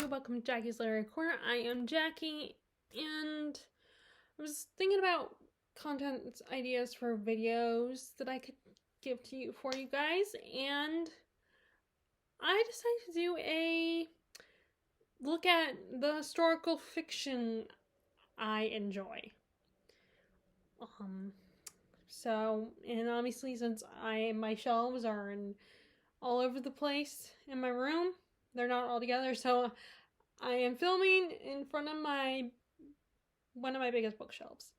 welcome to Jackie's Literary Corner. I am Jackie, and I was thinking about content ideas for videos that I could give to you for you guys, and I decided to do a look at the historical fiction I enjoy. And obviously since my shelves are all over the place in my room, they're not all together, so I am filming in front of one of my biggest bookshelves.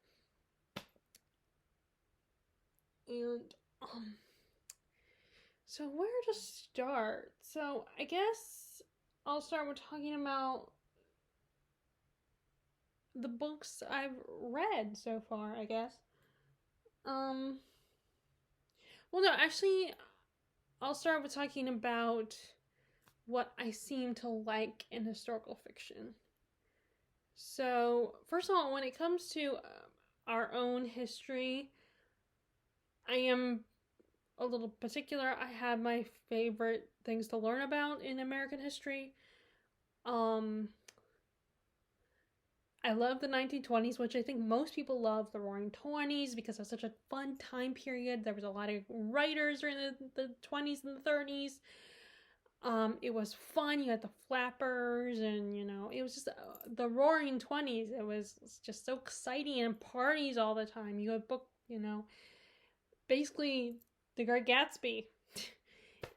And so where to start? So I guess I'll start with talking about the books I've read so far, I guess. Well, no, actually, I'll start with talking about what I seem to like in historical fiction. So, first of all, when it comes to our own history, I am a little particular. I have my favorite things to learn about in American history. I love the 1920s, which I think most people love the Roaring 20s because it's such a fun time period. There was a lot of writers during the 20s and the 30s. It was fun. You had the flappers, and it was just the Roaring 20s. It was just so exciting, and parties all the time. You had basically the Great Gatsby.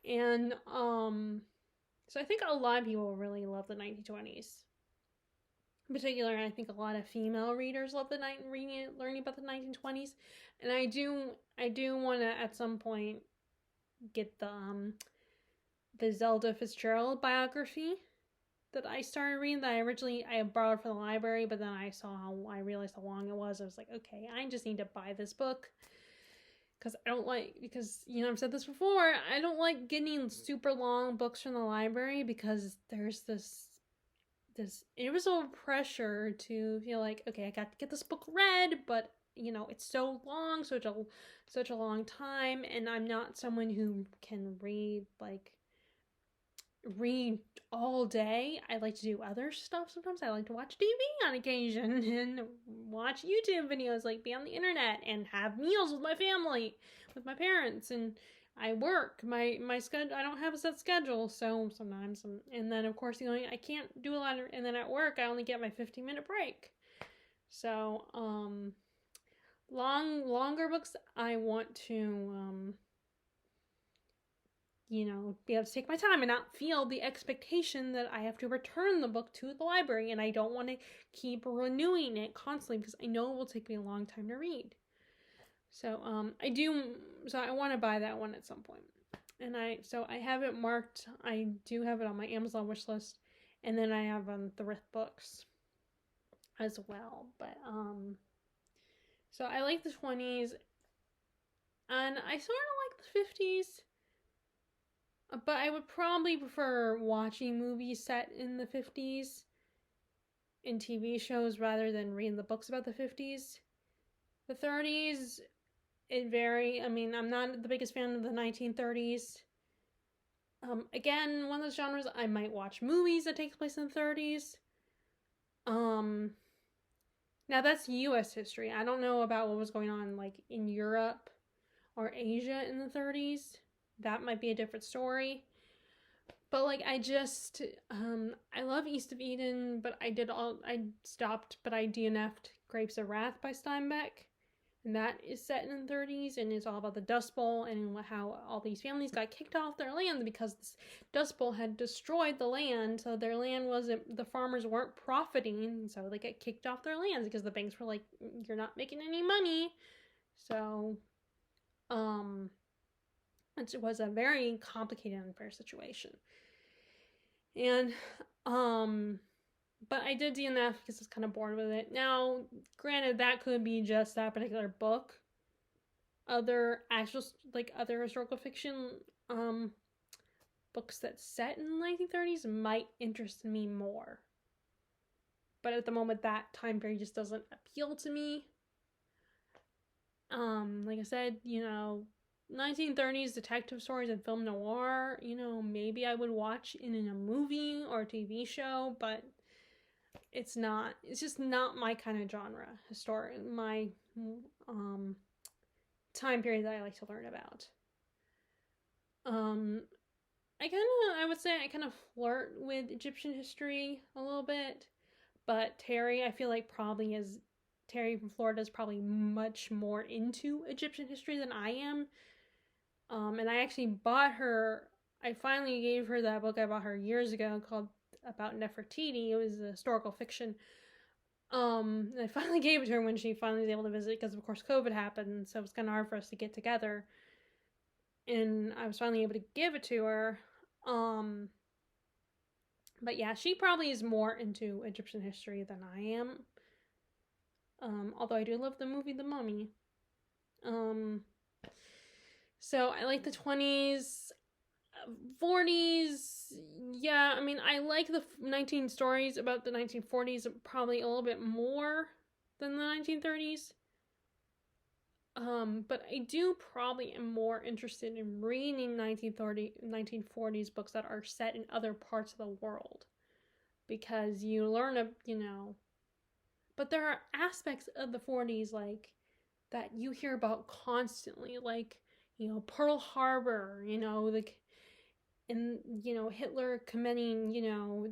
And so I think a lot of people really love the 1920s. In particular, I think a lot of female readers love learning about the 1920s, and I do want to at some point get the Zelda Fitzgerald biography that I started reading, that I borrowed from the library, but then I realized how long it was. I was like, okay, I just need to buy this book. Because I've said this before, I don't like getting super long books from the library because there's this invisible pressure to feel like, okay, I got to get this book read, but it's so long, such a long time, and I'm not someone who can read all day. I like to do other stuff sometimes. I like to watch TV on occasion and watch YouTube videos, like be on the internet and have meals with my family, with my parents, and I work. My schedule, I don't have a set schedule, so sometimes and then of course I can't do a lot and then at work I only get my 15-minute break. So longer books I want to be able to take my time and not feel the expectation that I have to return the book to the library, and I don't want to keep renewing it constantly because I know it will take me a long time to read. So I want to buy that one at some point. And I have it marked. I do have it on my Amazon wish list, and then I have Thrift Books as well. But so I like the 20s, and I sort of like the 50s. But I would probably prefer watching movies set in the 50s in TV shows rather than reading the books about the 50s. The 30s, it vary. I mean, I'm not the biggest fan of the 1930s. Again, one of those genres, I might watch movies that take place in the 30s. Now that's U.S. history. I don't know about what was going on in Europe or Asia in the 30s. That might be a different story. But I love East of Eden, but I stopped, but I DNF'd Grapes of Wrath by Steinbeck. And that is set in the 30s, and it's all about the Dust Bowl and how all these families got kicked off their land because this Dust Bowl had destroyed the land, so the farmers weren't profiting, so they get kicked off their lands because the banks were like, you're not making any money. So, it was a very complicated and unfair situation. And, but I did DNF because I was kind of bored with it. Now, granted, that could be just that particular book. Other historical fiction, books that set in the 1930s might interest me more. But at the moment, that time period just doesn't appeal to me. Like I said, 1930s detective stories and film noir, maybe I would watch in a movie or a TV show, but it's just not my kind of genre, my time period that I like to learn about. I would say I kind of flirt with Egyptian history a little bit, but Terry, I feel like Terry from Florida is probably much more into Egyptian history than I am. And I actually I finally gave her that book I bought her years ago called about Nefertiti. It was a historical fiction. And I finally gave it to her when she finally was able to visit because, of course, COVID happened, so it was kind of hard for us to get together. And I was finally able to give it to her. But yeah, she probably is more into Egyptian history than I am. Although I do love the movie The Mummy. So I like the 20s, 40s. Yeah, I mean, I like the 19 stories about the 1940s probably a little bit more than the 1930s. But I do probably am more interested in reading 1940s books that are set in other parts of the world. Because you learn, but there are aspects of the 40s, like, that you hear about constantly, like, Pearl Harbor, and, Hitler committing,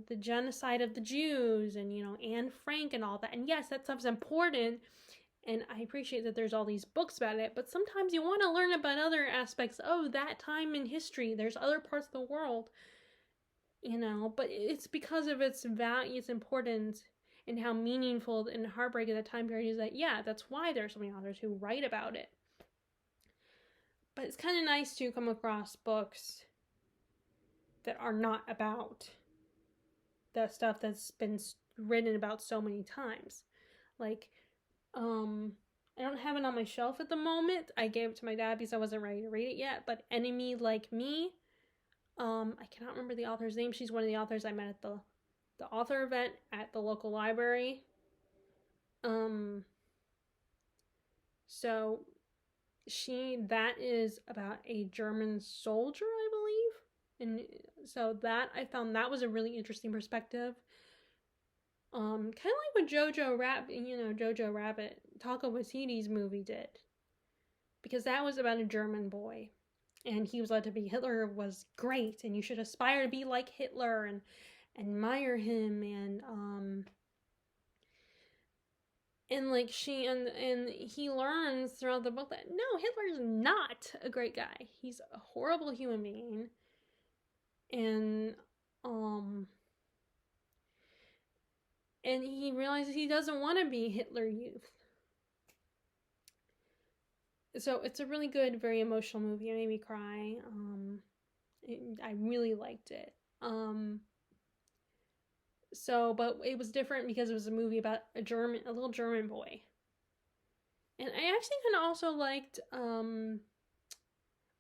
the genocide of the Jews, and, Anne Frank and all that. And yes, that stuff's important, and I appreciate that there's all these books about it, but sometimes you want to learn about other aspects of that time in history. There's other parts of the world, but it's because of its value, its importance, and how meaningful and heartbreaking that time period is. That's why there's so many authors who write about it. But it's kind of nice to come across books that are not about the stuff that's been written about so many times. Like, I don't have it on my shelf at the moment. I gave it to my dad because I wasn't ready to read it yet. But Enemy Like Me, I cannot remember the author's name. She's one of the authors I met at the author event at the local library. So that is about a German soldier, I believe. And so I found that was a really interesting perspective. Kind of like what Jojo Rabbit, Taika Waititi's movie did. Because that was about a German boy. And he was led to be Hitler was great, and you should aspire to be like Hitler and admire him, and like and he learns throughout the book that no, Hitler's not a great guy. He's a horrible human being. And and he realizes he doesn't want to be Hitler Youth. So it's a really good, very emotional movie. It made me cry. I really liked it. But it was different because it was a movie about a little German boy. And I actually kind of also liked,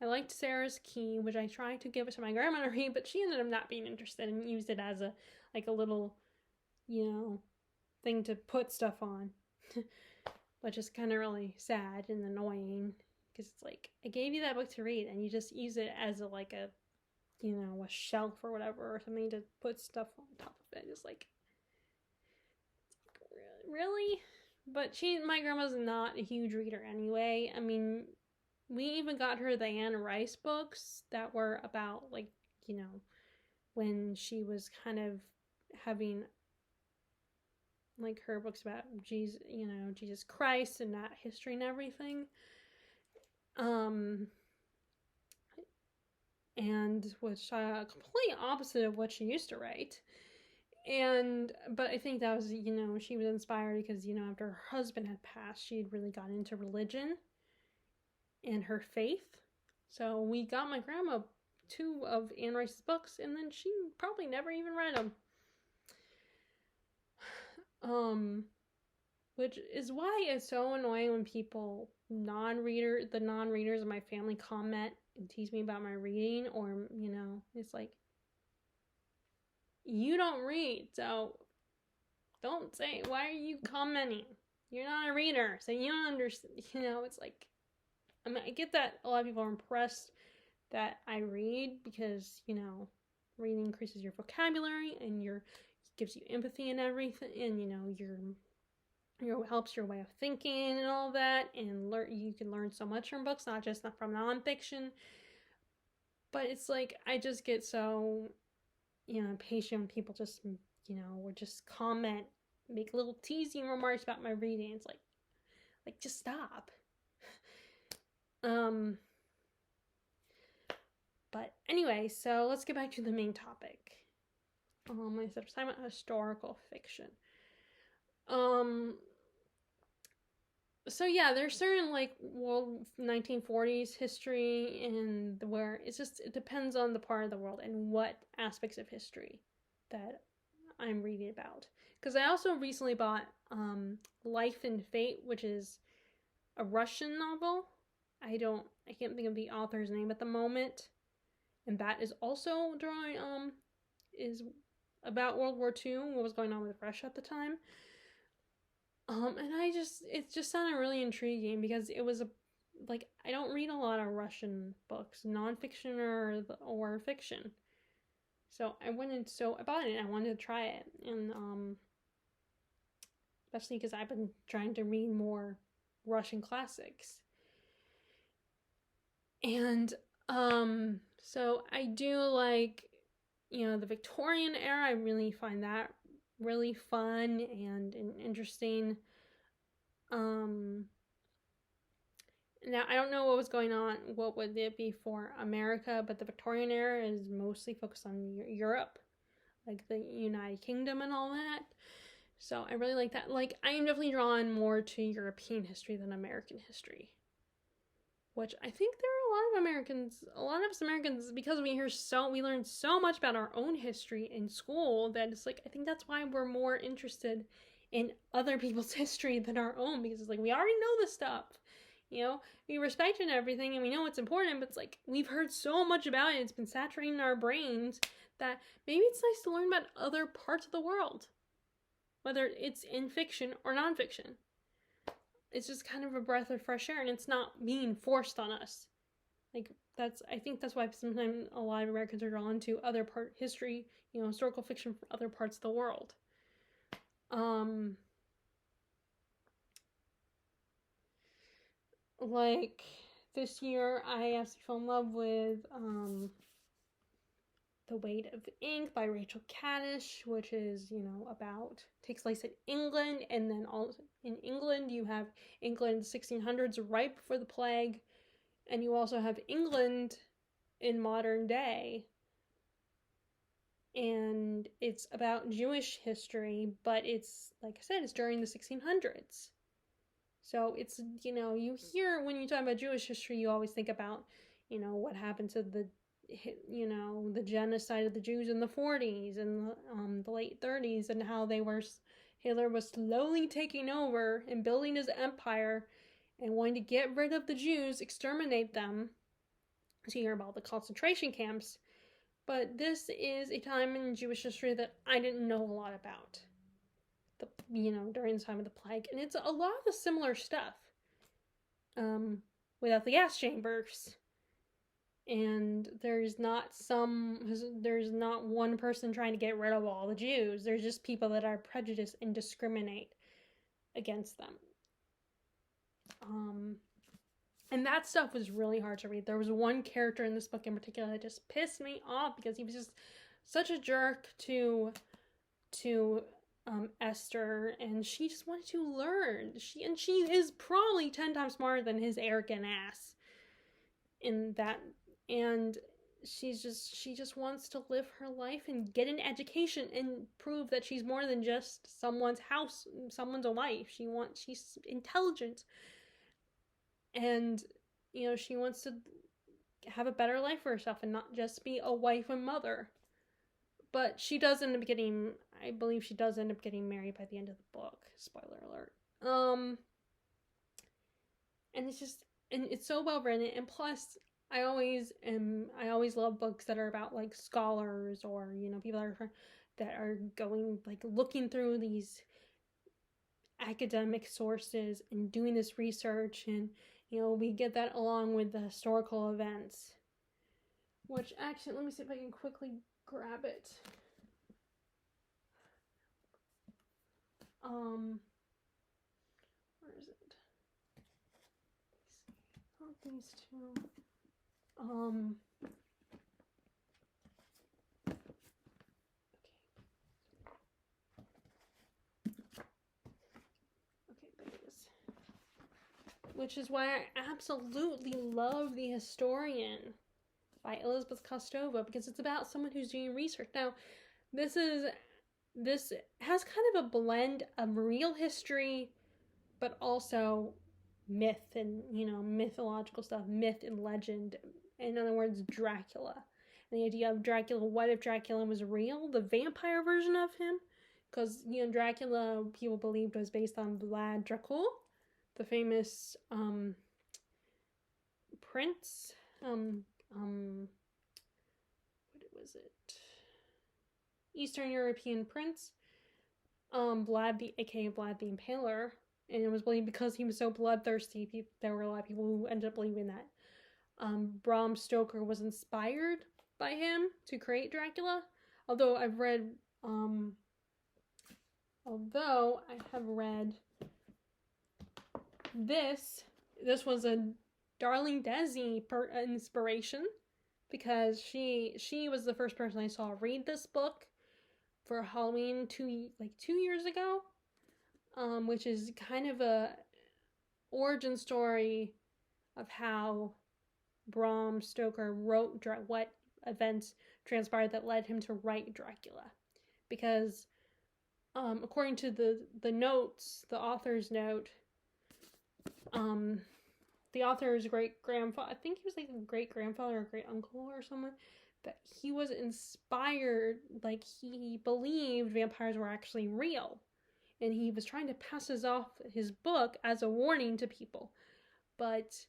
I liked Sarah's Key, which I tried to give it to my grandma to read, but she ended up not being interested and used it as a little, thing to put stuff on. Which is kind of really sad and annoying because it's like, I gave you that book to read and you just use it as a shelf or whatever, or something to put stuff on top of it. Just like, really? But my grandma's not a huge reader anyway. I mean, we even got her the Anne Rice books that were about, like, when she was kind of having, like, her books about Jesus, Jesus Christ and that history and everything. And was complete opposite of what she used to write. But I think that was, she was inspired because, after her husband had passed, she had really got into religion and her faith. So we got my grandma 2 of Anne Rice's books, and then she probably never even read them. Which is why it's so annoying when people, the non-readers of my family, comment and tease me about my reading, or, it's like, you don't read, so don't say, why are you commenting? You're not a reader, so you don't understand, it's like, I mean, I get that a lot of people are impressed that I read because, reading increases your vocabulary and gives you empathy and everything, and helps your way of thinking and all that, and you can learn so much from books, not just from nonfiction. But it's like I just get so impatient when people just would just comment, make little teasing remarks about my reading. It's like just stop. But anyway, so let's get back to the main topic. I said I'm talking about historical fiction. So yeah, there's certain 1940s history, and where it depends on the part of the world and what aspects of history that I'm reading about. Because I also recently bought Life and Fate, which is a Russian novel. I can't think of the author's name at the moment, and that is also is about World War II, what was going on with Russia at the time. And it just sounded really intriguing because it was I don't read a lot of Russian books, nonfiction or fiction. So I bought it and I wanted to try it. And, especially because I've been trying to read more Russian classics. And, so I do the Victorian era. I really find that really fun and interesting. Now I don't know what would it be for America, but the Victorian era is mostly focused on Europe, like the United Kingdom and all that. So I really like that. I am definitely drawn more to European history than American history, which I think there are a lot of us Americans, because we learn so much about our own history in school, that it's I think that's why we're more interested in other people's history than our own, because it's we already know this stuff. We respect it and everything, and we know it's important, but it's we've heard so much about it, it's been saturating our brains, that maybe it's nice to learn about other parts of the world, whether it's in fiction or nonfiction. It's just kind of a breath of fresh air, and it's not being forced on us. I think that's why sometimes a lot of Americans are drawn to history, historical fiction from other parts of the world. This year, I actually fell in love with The Weight of Ink by Rachel Kadish, which is, takes place in England, and then also in England you have England 1600s, right before the plague, and you also have England in modern day, and it's about Jewish history, but it's, like I said, it's during the 1600s. So it's, you hear, when you talk about Jewish history, you always think about, what happened to the genocide of the Jews in the 40s and the late 30s, and how Hitler was slowly taking over and building his empire and wanting to get rid of the Jews, exterminate them. So you hear about the concentration camps, but this is a time in Jewish history that I didn't know a lot about. During the time of the plague, and it's a lot of the similar stuff, without the gas chambers. And there's not one person trying to get rid of all the Jews. There's just people that are prejudiced and discriminate against them. And that stuff was really hard to read. There was one character in this book in particular that just pissed me off, because he was just such a jerk to Esther, and she just wanted to learn. She is probably 10 times smarter than his arrogant ass in that, and she just wants to live her life and get an education and prove that she's more than just someone's wife. She's intelligent, and she wants to have a better life for herself and not just be a wife and mother. But she does end up getting, I believe she does end up getting married by the end of the book. Spoiler alert. And it's so well written, and plus I always love books that are about scholars, or people that are going looking through these academic sources and doing this research and You know, we get that along with the historical events. Which actually, let me see if I can quickly grab it. Where is it? Not these two. Okay, there it is. Which is why I absolutely love The Historian by Elizabeth Kostova, because it's about someone who's doing research. Now, this has kind of a blend of real history, but also myth and, you know, mythological stuff, myth and legend. In other words, Dracula. And the idea of Dracula, what if Dracula was real? The vampire version of him? Because, you know, Dracula, people believed, was based on Vlad Dracul, the famous prince. What was it? Eastern European prince. Vlad aka Vlad the Impaler. And it was believed because he was so bloodthirsty, there were a lot of people who ended up believing that Bram Stoker was inspired by him to create Dracula. Although I have read this was a Darling Desi inspiration, because she was the first person I saw read this book for Halloween 2 years ago, which is kind of a origin story of how Bram Stoker wrote what events transpired that led him to write Dracula. Because according to the notes, the author's note, the author's great-grandfather, I think he was like a great-grandfather or great-uncle or someone, that he was inspired, like he believed vampires were actually real. And he was trying to pass his book as a warning to people. But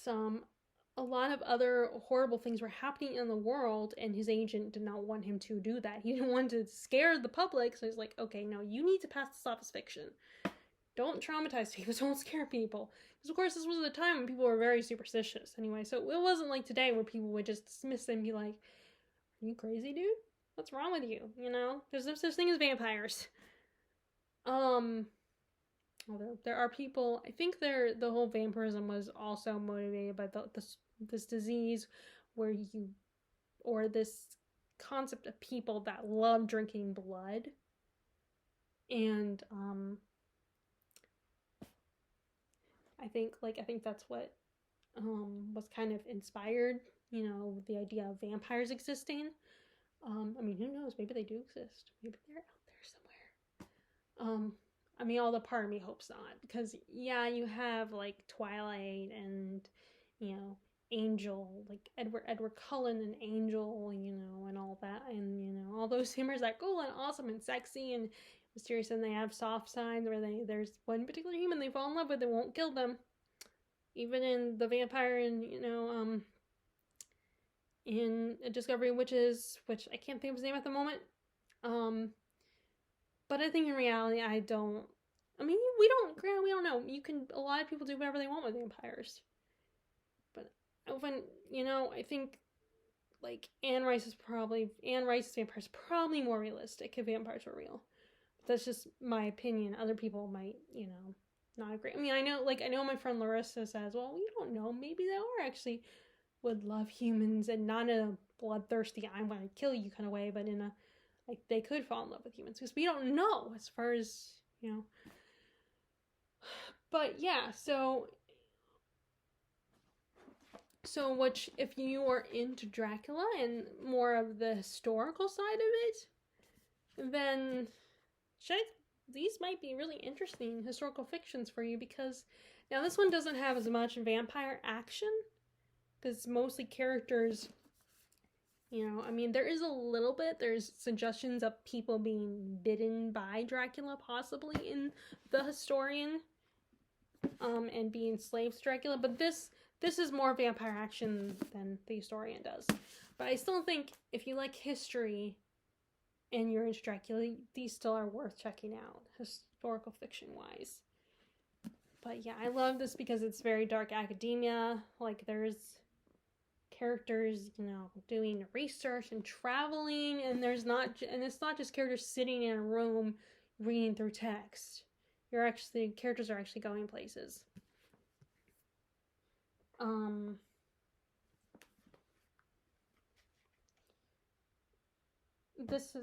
a lot of other horrible things were happening in the world, and his agent did not want him to do that. He didn't want to scare the public, so he's like, okay, no, you need to pass this off as fiction. Don't traumatize people, don't scare people. Because, of course, this was a time when people were very superstitious anyway, so it wasn't like today where people would just dismiss them and be like, are you crazy, dude? What's wrong with you? You know? There's no such thing as vampires. Although there are people, I think the whole vampirism was also motivated by this disease or this concept of people that love drinking blood. And I think that's what was kind of inspired, you know, the idea of vampires existing. I mean, who knows? Maybe they do exist. Maybe they're out there somewhere. I mean, all the part of me hopes not, because yeah, you have like Twilight and, you know, Angel, like Edward Cullen and Angel, you know, and all that, and, you know, all those humors that are cool and awesome and sexy and mysterious, and they have soft sides where there's one particular human they fall in love with and won't kill them, even in the vampire and, you know, in Discovery Witches, which I can't think of his name at the moment. But I think in reality, we don't know. A lot of people do whatever they want with vampires. But when, you know, I think, like, Anne Rice's vampire is probably more realistic if vampires were real. But that's just my opinion. Other people might, you know, not agree. I mean, I know my friend Larissa says, well, we don't know. Maybe they are actually would love humans, and not in a bloodthirsty, I'm going to kill you kind of way, but in a, like, they could fall in love with humans, because we don't know as far as, you know. But yeah, so if you are into Dracula and more of the historical side of it, then these might be really interesting historical fictions for you, because now this one doesn't have as much vampire action, because it's mostly characters. You know, I mean, there is a little bit. There's suggestions of people being bitten by Dracula, possibly, in The Historian, and being slaves to Dracula. But this is more vampire action than The Historian does. But I still think if you like history and you're into Dracula, these still are worth checking out, historical fiction-wise. But yeah, I love this because it's very dark academia. Like, there's characters, doing research and traveling, and it's not just characters sitting in a room reading through text. Characters are actually going places. This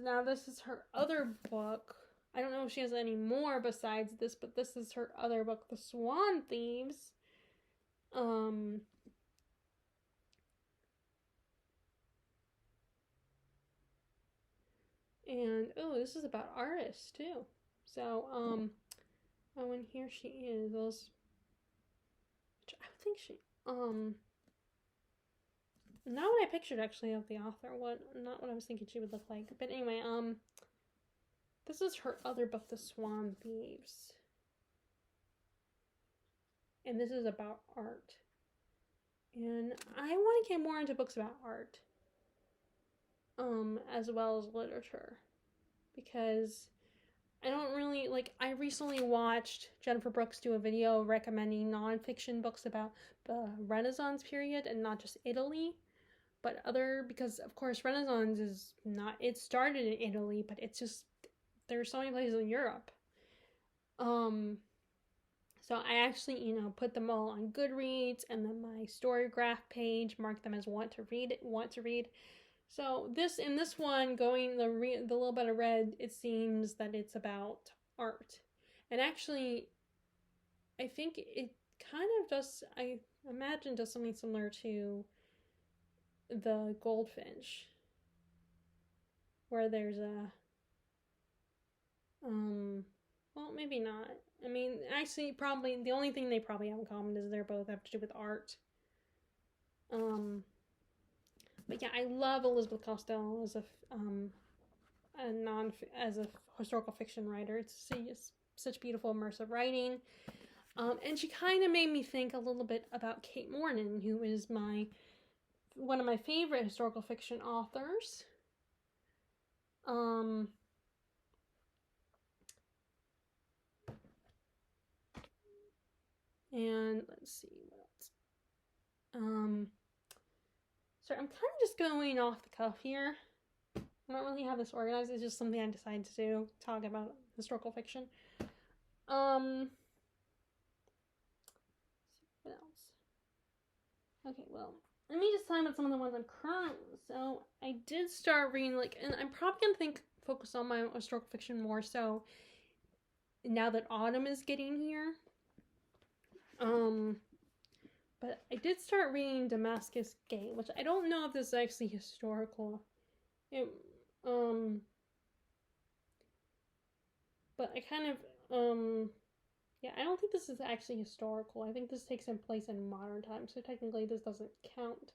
is her other book. I don't know if she has any more besides this, but this is her other book, The Swan Thieves. And this is about artists too. So and here she is. I think she not what I pictured actually of the author. Not what I was thinking she would look like. But anyway, this is her other book, The Swan Thieves. And this is about art. And I want to get more into books about art. As well as literature. Because I don't really, I recently watched Jennifer Brooks do a video recommending nonfiction books about the Renaissance period and not just Italy. But because of course Renaissance is not, it started in Italy, but it's just, there's so many places in Europe. So I actually, put them all on Goodreads and then my Storygraph page, mark them as want to read. So in this one, going the little bit I read, it seems that it's about art. And actually, I think it kind of does, I imagine does something similar to The Goldfinch, where there's a well, maybe not. I mean, actually, probably the only thing they probably have in common is they both have to do with art. But yeah, I love Elizabeth Costello as a historical fiction writer. It's such beautiful immersive writing. And she kind of made me think a little bit about Kate Morton, who is one of my favorite historical fiction authors. And let's see what else. So I'm kind of just going off the cuff here. I don't really have this organized. It's just something I decided to do, talk about historical fiction. What else? Okay, well, let me just talk about some of the ones I'm currently. So I did start reading, and I'm probably gonna focus on my historical fiction more so now that autumn is getting here. But I did start reading Damascus Gate, which I don't know if this is actually historical. But I kind of, yeah, I don't think this is actually historical. I think this takes place in modern times, so technically this doesn't count.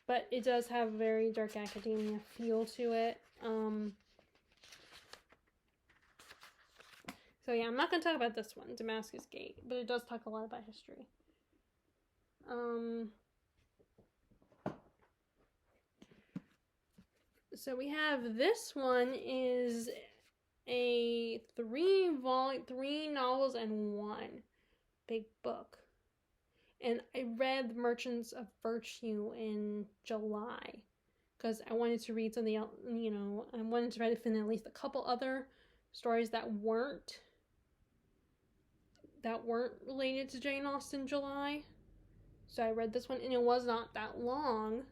But it does have a very dark academia feel to it. So yeah, I'm not going to talk about this one, Damascus Gate, but it does talk a lot about history. So we have this one is a 3 novels and 1 big book. And I read Merchants of Virtue in July because I wanted to read something else, I wanted to try to fit in at least a couple other stories that weren't related to Jane Austen July. So I read this one, and it was not that long,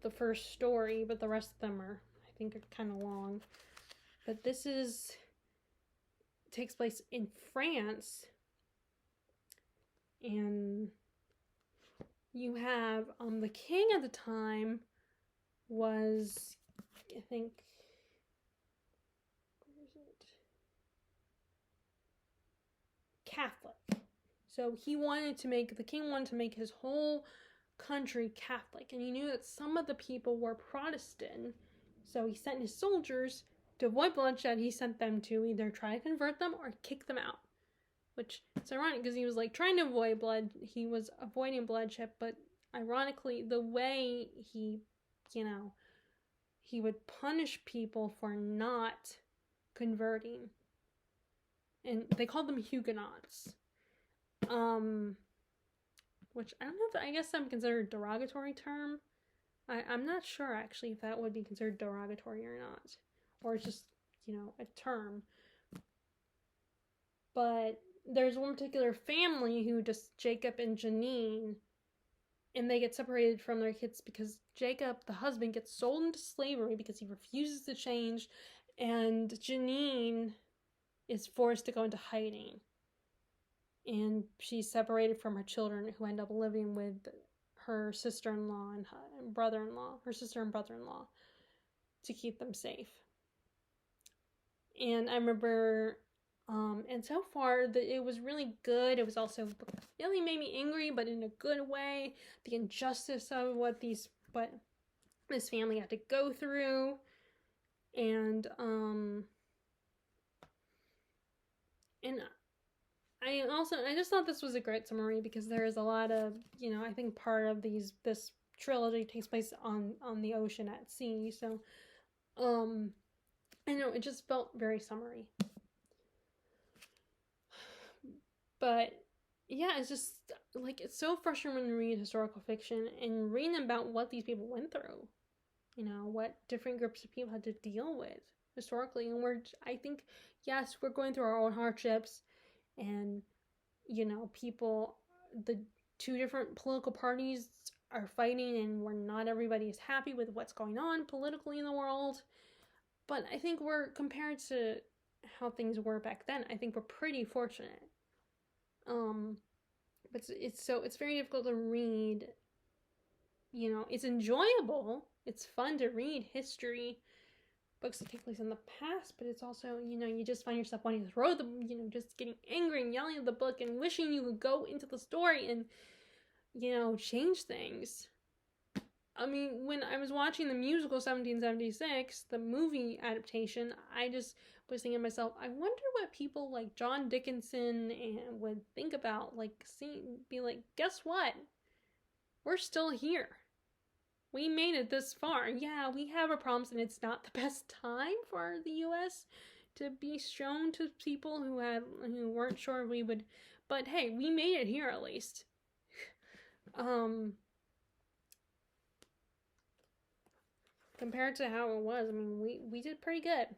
the first story, but the rest of them are kind of long. But this takes place in France, and you have the king at the time was, I think, where is it? Catholic. So the king wanted to make his whole country Catholic, and he knew that some of the people were Protestant, so he sent his soldiers to avoid bloodshed. He sent them to either try to convert them or kick them out, which it's ironic because he was trying to avoid he was avoiding bloodshed, but ironically the way he would punish people for not converting. And they called them Huguenots. Which I don't know if I guess I'm considered a derogatory term. I'm not sure actually if that would be considered derogatory or not. Or it's just, a term. But there's one particular family who just Jacob and Janine, and they get separated from their kids because Jacob, the husband, gets sold into slavery because he refuses to change, and Janine is forced to go into hiding. And she's separated from her children, who end up living with her sister-in-law and brother-in-law, her sister and brother-in-law, to keep them safe. And I remember, and so far, it was really good. It was also really made me angry, but in a good way. The injustice of what this family had to go through. And I just thought this was a great summary because there is a lot of, I think part of this trilogy takes place on the ocean at sea. So, I know it just felt very summery. But yeah, it's just like, it's so frustrating when you read historical fiction and reading about what these people went through. What different groups of people had to deal with historically. And I think, yes, we're going through our own hardships, and, people, the two different political parties are fighting, and not everybody is happy with what's going on politically in the world. But I think compared to how things were back then, I think we're pretty fortunate. But it's very difficult to read. It's enjoyable. It's fun to read history books that take place in the past, but it's also, you just find yourself wanting to throw just getting angry and yelling at the book and wishing you could go into the story and, change things. I mean, when I was watching the musical 1776, the movie adaptation, I just was thinking to myself, I wonder what people like John Dickinson would think about, be like, guess what? We're still here. We made it this far. Yeah, we have our problems, and it's not the best time for the U.S. to be shown to people who weren't sure we would. But hey, we made it here at least. Compared to how it was, I mean, we did pretty good.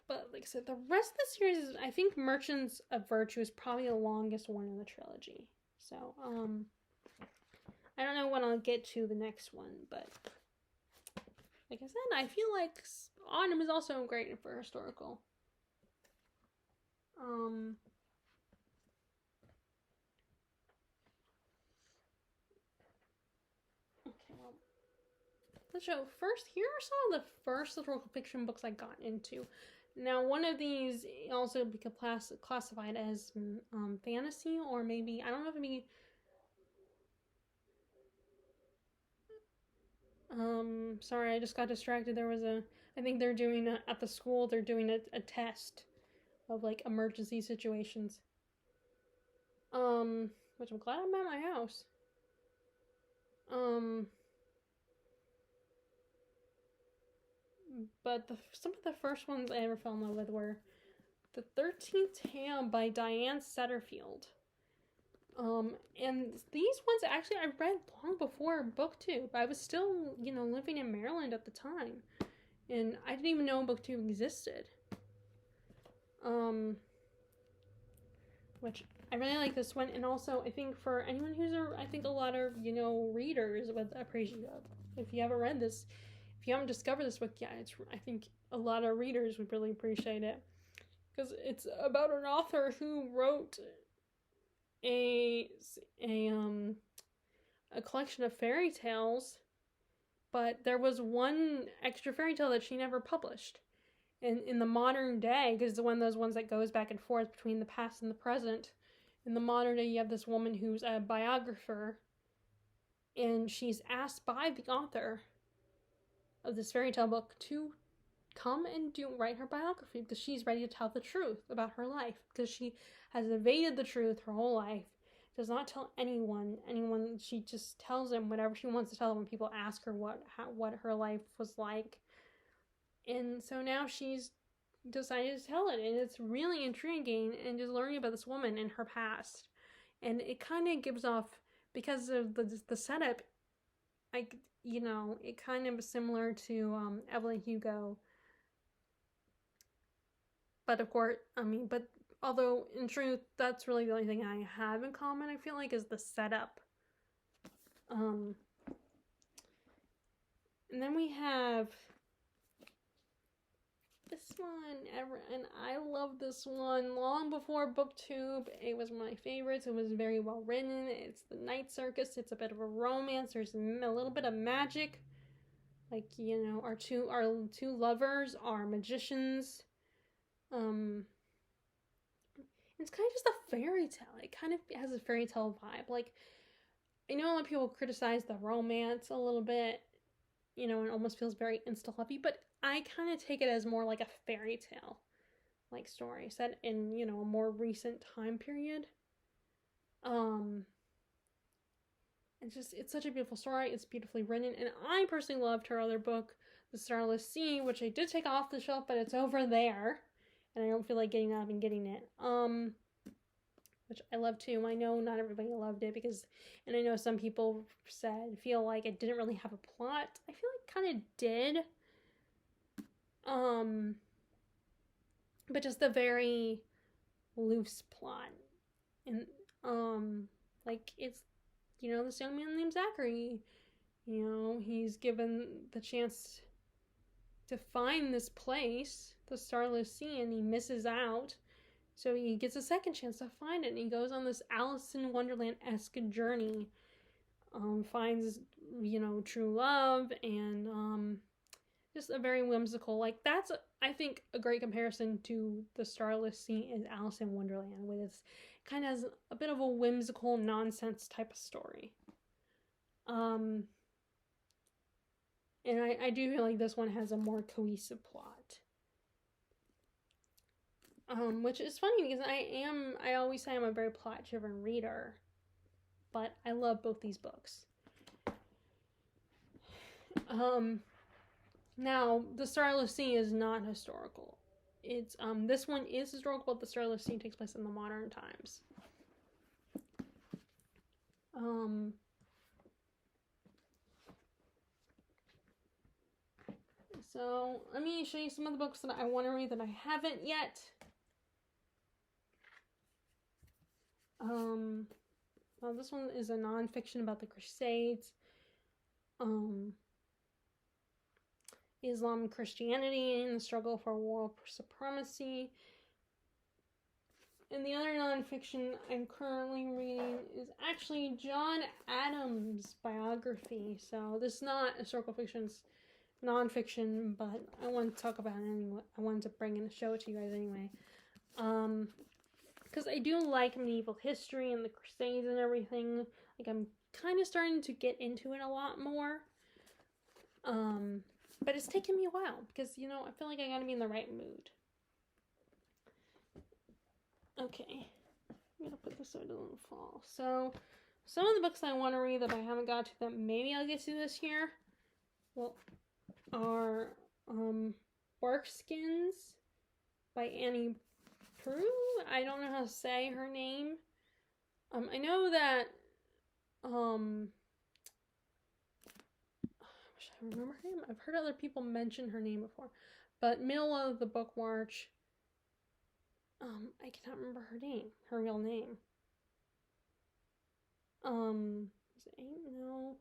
But like I said, the rest of the series is, I think Merchants of Virtue is probably the longest one in the trilogy. So, I don't know when I'll get to the next one, but like I said, I feel like Autumn is also great for historical. Okay, well, so first, here are some of the first historical fiction books I got into. Now, one of these also be classified as fantasy, or maybe, I don't know if it'd be sorry, I just got distracted. I think they're doing at the school, they're doing a test of like emergency situations. Which I'm glad I'm at my house. But some of the first ones I ever fell in love with were The 13th Tale by Diane Setterfield. And these ones actually I read long before BookTube. I was still, living in Maryland at the time, and I didn't even know BookTube existed. Which I really like this one, and also I think for anyone who's a lot of readers would appreciate it. If you haven't read this, if you haven't discovered this book yet, I think a lot of readers would really appreciate it, because it's about an author who wrote a collection of fairy tales, but there was one extra fairy tale that she never published. And in the modern day, because it's one of those ones that goes back and forth between the past and the present, in the modern day you have this woman who's a biographer, and she's asked by the author of this fairy tale book to come and write her biography, because she's ready to tell the truth about her life, because she has evaded the truth her whole life, does not tell anyone. She just tells them whatever she wants to tell them when people ask her what her life was like. And so now she's decided to tell it, and it's really intriguing, and just learning about this woman and her past. And it kind of gives off, because of the setup, like, you know, it kind of is similar to Evelyn Hugo. But of course, I mean, but although in truth, that's really the only thing I have in common, I feel like, is the setup. And then we have this one, and I love this one. Long before BookTube, it was my favorites. It was very well written. It's The Night Circus. It's a bit of a romance. There's a little bit of magic. Like, you know, our two lovers are magicians. It's kind of just a fairy tale. It kind of has a fairy tale vibe. Like, I know a lot of people criticize the romance a little bit, you know, it almost feels very insta-lovey, but I kind of take it as more like a fairy tale like story set in, you know, a more recent time period. It's such a beautiful story. It's beautifully written, and I personally loved her other book, The Starless Sea, which I did take off the shelf, but it's over there, and I don't feel like getting up and getting it. Which I love too. I know not everybody loved it and I know some people feel like it didn't really have a plot. I feel like it kind of did. But just a very loose plot. And, like, it's, you know, this young man named Zachary, you know, he's given the chance to find this place, the Starless Sea, and he misses out. So he gets a second chance to find it, and he goes on this Alice in Wonderland-esque journey. Finds, you know, true love, and just a very whimsical, like, that's, I think, a great comparison to The Starless Sea is Alice in Wonderland, with its kind of has a bit of a whimsical nonsense type of story. And I do feel like this one has a more cohesive plot. Which is funny because I always say I'm a very plot-driven reader, but I love both these books. Now, The Starless Sea is not historical. It's, this one is historical, but The Starless Sea takes place in the modern times. So, let me show you some of the books that I want to read that I haven't yet. Well, this one is a nonfiction about the Crusades, Islam and Christianity and the struggle for world supremacy. And the other nonfiction I'm currently reading is actually John Adams' biography. So this is not historical fiction, it's nonfiction, but I want to talk about it anyway. I wanted to bring in and show it to you guys anyway. Because I do like medieval history and the Crusades and everything. Like, I'm kind of starting to get into it a lot more. But it's taken me a while because, you know, I feel like I gotta be in the right mood. Okay. I'm gonna put this so it doesn't fall. So, some of the books I want to read that I haven't got to that maybe I'll get to this year, well, are Bark Skins by Annie Proulx. I don't know how to say her name. I know that, I wish I remember her name. I've heard other people mention her name before. But middle of the book march, I cannot remember her name, her real name. Is it Ain't? No.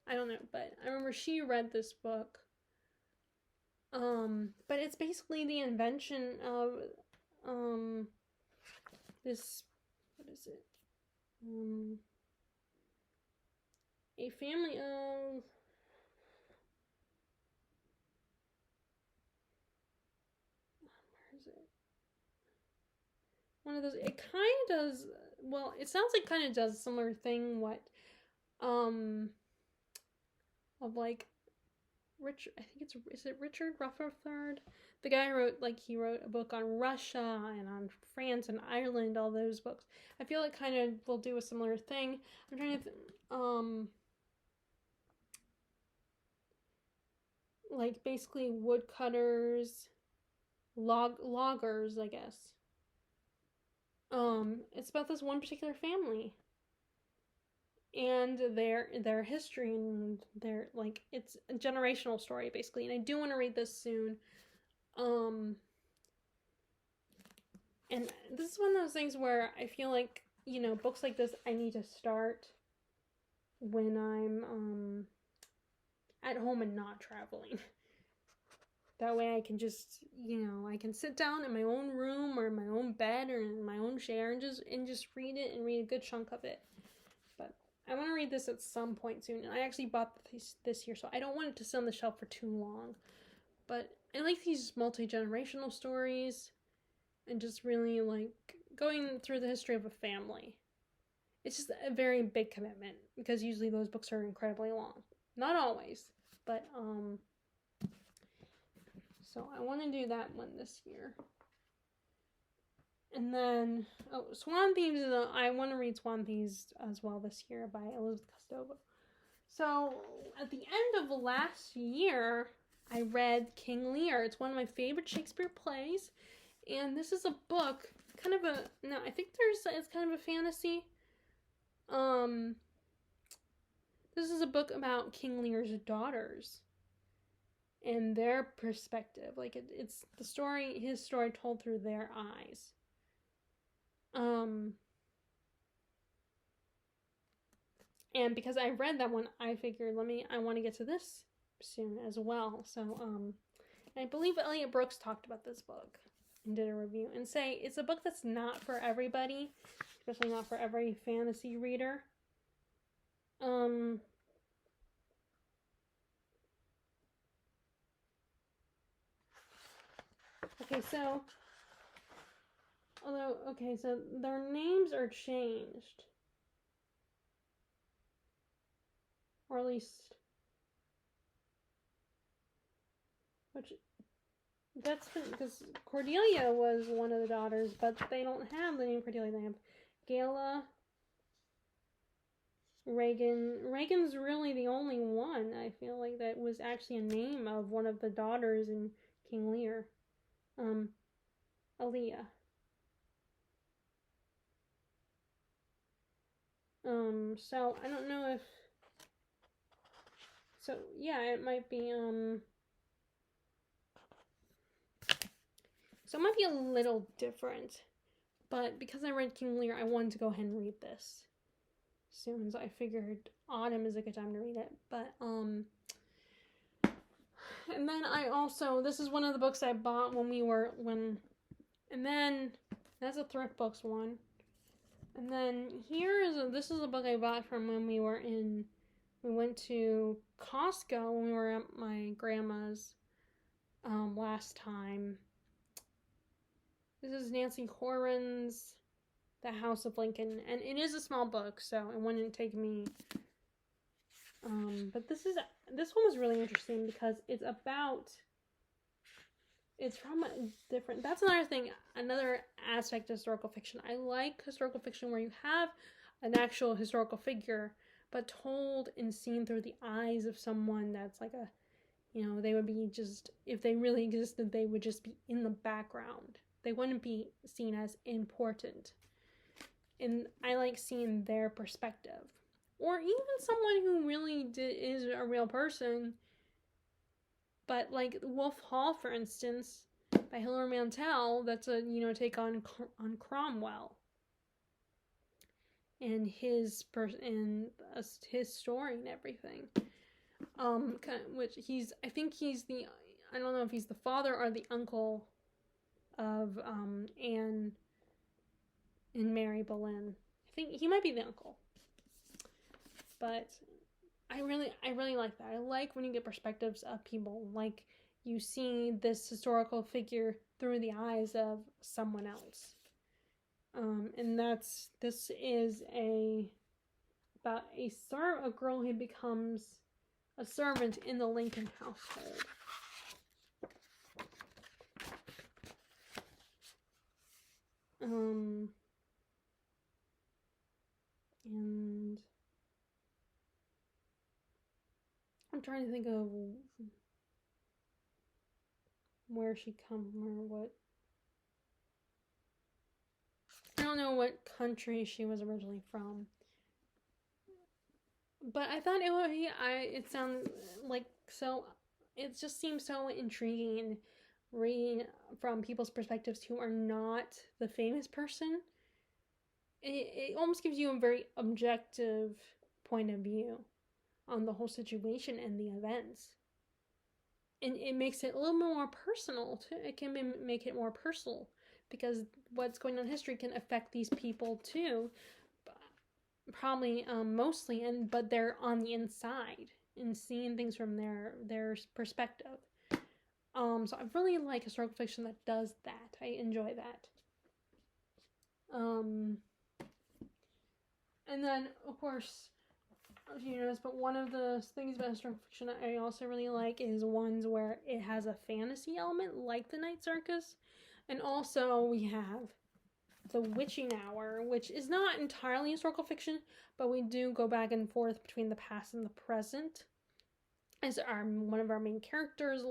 I don't know, but I remember she read this book. But it's basically the invention of, this, what is it? A family of, where is it? One of those, it kind of does, well, it sounds like kind of does a similar thing, what, of like, I think is it Richard Rutherford? The guy he wrote a book on Russia and on France and Ireland, all those books. I feel like kind of will do a similar thing. I'm trying to like basically woodcutters, loggers, I guess. It's about this one particular family and their history and their like it's a generational story basically. And I do want to read this soon. Um, and this is one of those things where I feel like, you know, books like this I need to start when I'm at home and not traveling. That way I can just, you know, I can sit down in my own room or in my own bed or in my own chair and just read it and read a good chunk of it. But I want to read this at some point soon. And I actually bought this year, so I don't want it to sit on the shelf for too long. But I like these multi-generational stories and just really like going through the history of a family. It's just a very big commitment because usually those books are incredibly long. Not always, but so I want to do that one this year. And then, Swan Thieves, I want to read Swan Thieves as well this year by Elizabeth Kostova. So, at the end of last year, I read King Lear. It's one of my favorite Shakespeare plays. And this is a book, kind of I think it's kind of a fantasy. This is a book about King Lear's daughters and their perspective. Like it's the story, his story told through their eyes. And because I read that one, I figured I want to get to this soon as well. So I believe Elliot Brooks talked about this book and did a review and say it's a book that's not for everybody, especially not for every fantasy reader. Okay, so so their names are changed. Or at least that's because Cordelia was one of the daughters, but they don't have the name Cordelia. They have Gala, Regan. Regan's really the only one, I feel like, that was actually a name of one of the daughters in King Lear. Aaliyah. So I don't know if. So yeah, it might be So it might be a little different, but because I read King Lear, I wanted to go ahead and read this soon. So I figured autumn is a good time to read it. But and then this is one of the books I bought and then that's a Thrift Books one. And then this is a book I bought from when we went to Costco when we were at my grandma's last time. This is Nancy Horan's The House of Lincoln, and it is a small book, so it wouldn't take me. But this one was really interesting because it's from a different. That's another aspect of historical fiction. I like historical fiction where you have an actual historical figure, but told and seen through the eyes of someone that's like they would be just, if they really existed, they would just be in the background. They wouldn't be seen as important. And I like seeing their perspective. Or even someone who really is a real person. But like Wolf Hall, for instance, by Hilary Mantel, that's a take on Cromwell. And his story and everything. Which I don't know if he's the father or the uncle of Anne and Mary Boleyn. I think he might be the uncle. But I really like that. I like when you get perspectives of people. Like you see this historical figure through the eyes of someone else. And this is about a girl who becomes a servant in the Lincoln household. And I'm trying to think of where she come from or what. I don't know what country she was originally from. But I thought it sounded like so, it just seems so intriguing reading from people's perspectives who are not the famous person. It almost gives you a very objective point of view on the whole situation and the events. And it makes it a little more personal too. It can make it more personal because what's going on in history can affect these people too, probably mostly, but they're on the inside and seeing things from their perspective. So I really like historical fiction that does that. I enjoy that. And then of course, you know, but one of the things about historical fiction I also really like is ones where it has a fantasy element, like The Night Circus, and also we have The Witching Hour, which is not entirely historical fiction, but we do go back and forth between the past and the present. As one of our main characters,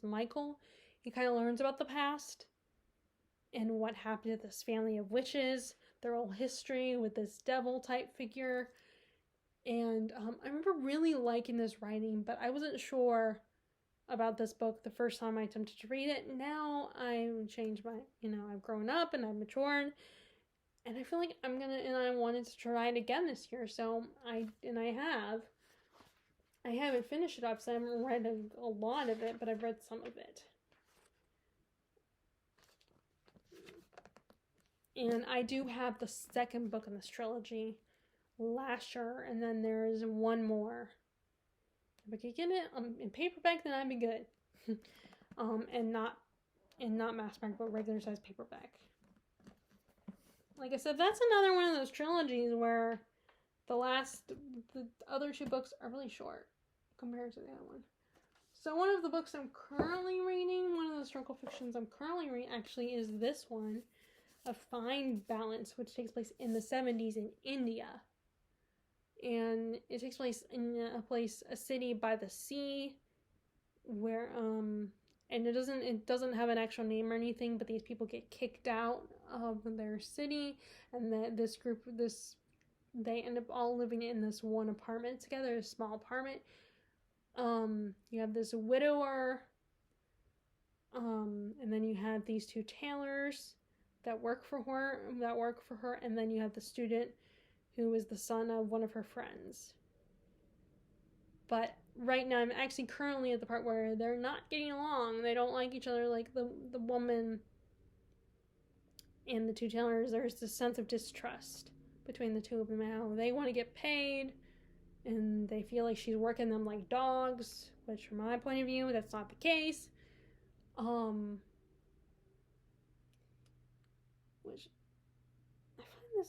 Michael, he kind of learns about the past and what happened to this family of witches, their whole history with this devil type figure. And I remember really liking this writing, but I wasn't sure about this book the first time I attempted to read it. Now I've changed I've grown up and I've matured, and I feel like I wanted to try it again this year. So I haven't finished it up, so I haven't read a lot of it, but I've read some of it. And I do have the second book in this trilogy, Lasher, and then there's one more. If I could get it in paperback, then I'd be good. and not mass market, but regular size paperback. Like I said, that's another one of those trilogies where the other two books are really short compared to the other one. So one of the books I'm currently reading, one of the historical fictions I'm currently reading actually is this one, A Fine Balance, which takes place in the 70s in India. And it takes place in a city by the sea, where and it doesn't have an actual name or anything, but these people get kicked out of their city, and they end up all living in this one apartment together, a small apartment. You have this widower, and then you have these two tailors that work for her, and then you have the student who is the son of one of her friends. But right now, I'm actually currently at the part where they're not getting along. They don't like each other. Like the woman and the two tailors, there's this sense of distrust between the two of them now. They want to get paid, and they feel like she's working them like dogs, which from my point of view, that's not the case. Which I find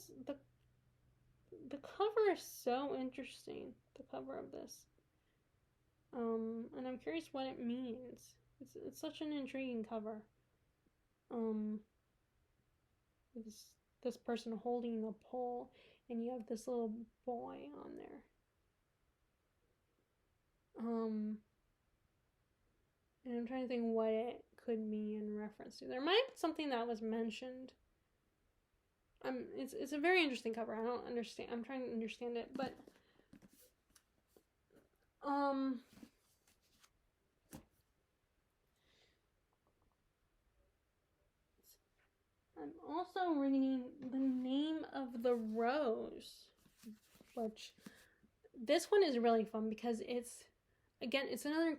the cover is so interesting. The cover of this. And I'm curious what it means. It's such an intriguing cover. This person holding a pole, and you have this little boy on there. And I'm trying to think what it could mean in reference to. There might be something that was mentioned. It's a very interesting cover. I don't understand. I'm trying to understand it, but I'm also reading The Name of the Rose, which this one is really fun because it's another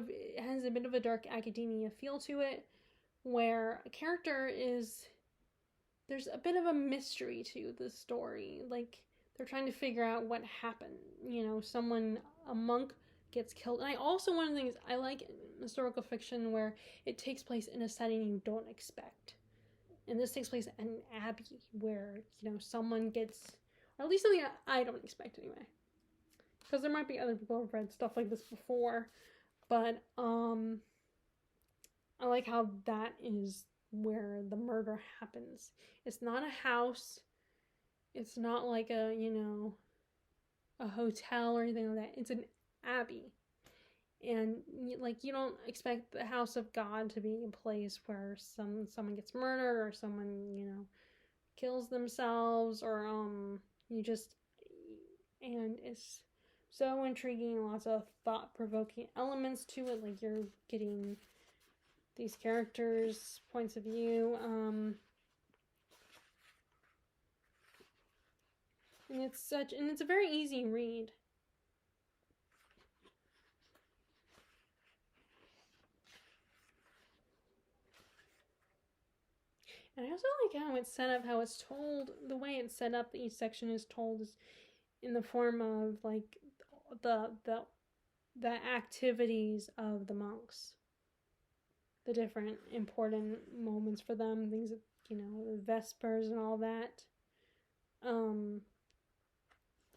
it has a bit of a dark academia feel to it, where a character there's a bit of a mystery to the story. Like, they're trying to figure out what happened. A monk gets killed. And one of the things I like in historical fiction where it takes place in a setting you don't expect. And this takes place in an abbey where, someone gets, or at least something I don't expect anyway. Because there might be other people who've read stuff like this before. But, I like how that is where the murder happens. It's not a house. It's not like a hotel or anything like that. It's an abbey. And like, you don't expect the house of God to be a place where someone gets murdered, or someone, kills themselves, or you just and it's so intriguing, lots of thought-provoking elements to it. Like, you're getting these characters' points of view, and it's a very easy read. And I also like how it's set up, how it's told, the way it's set up, each section is told is in the form of like the activities of the monks, the different important moments for them, things that, the Vespers and all that.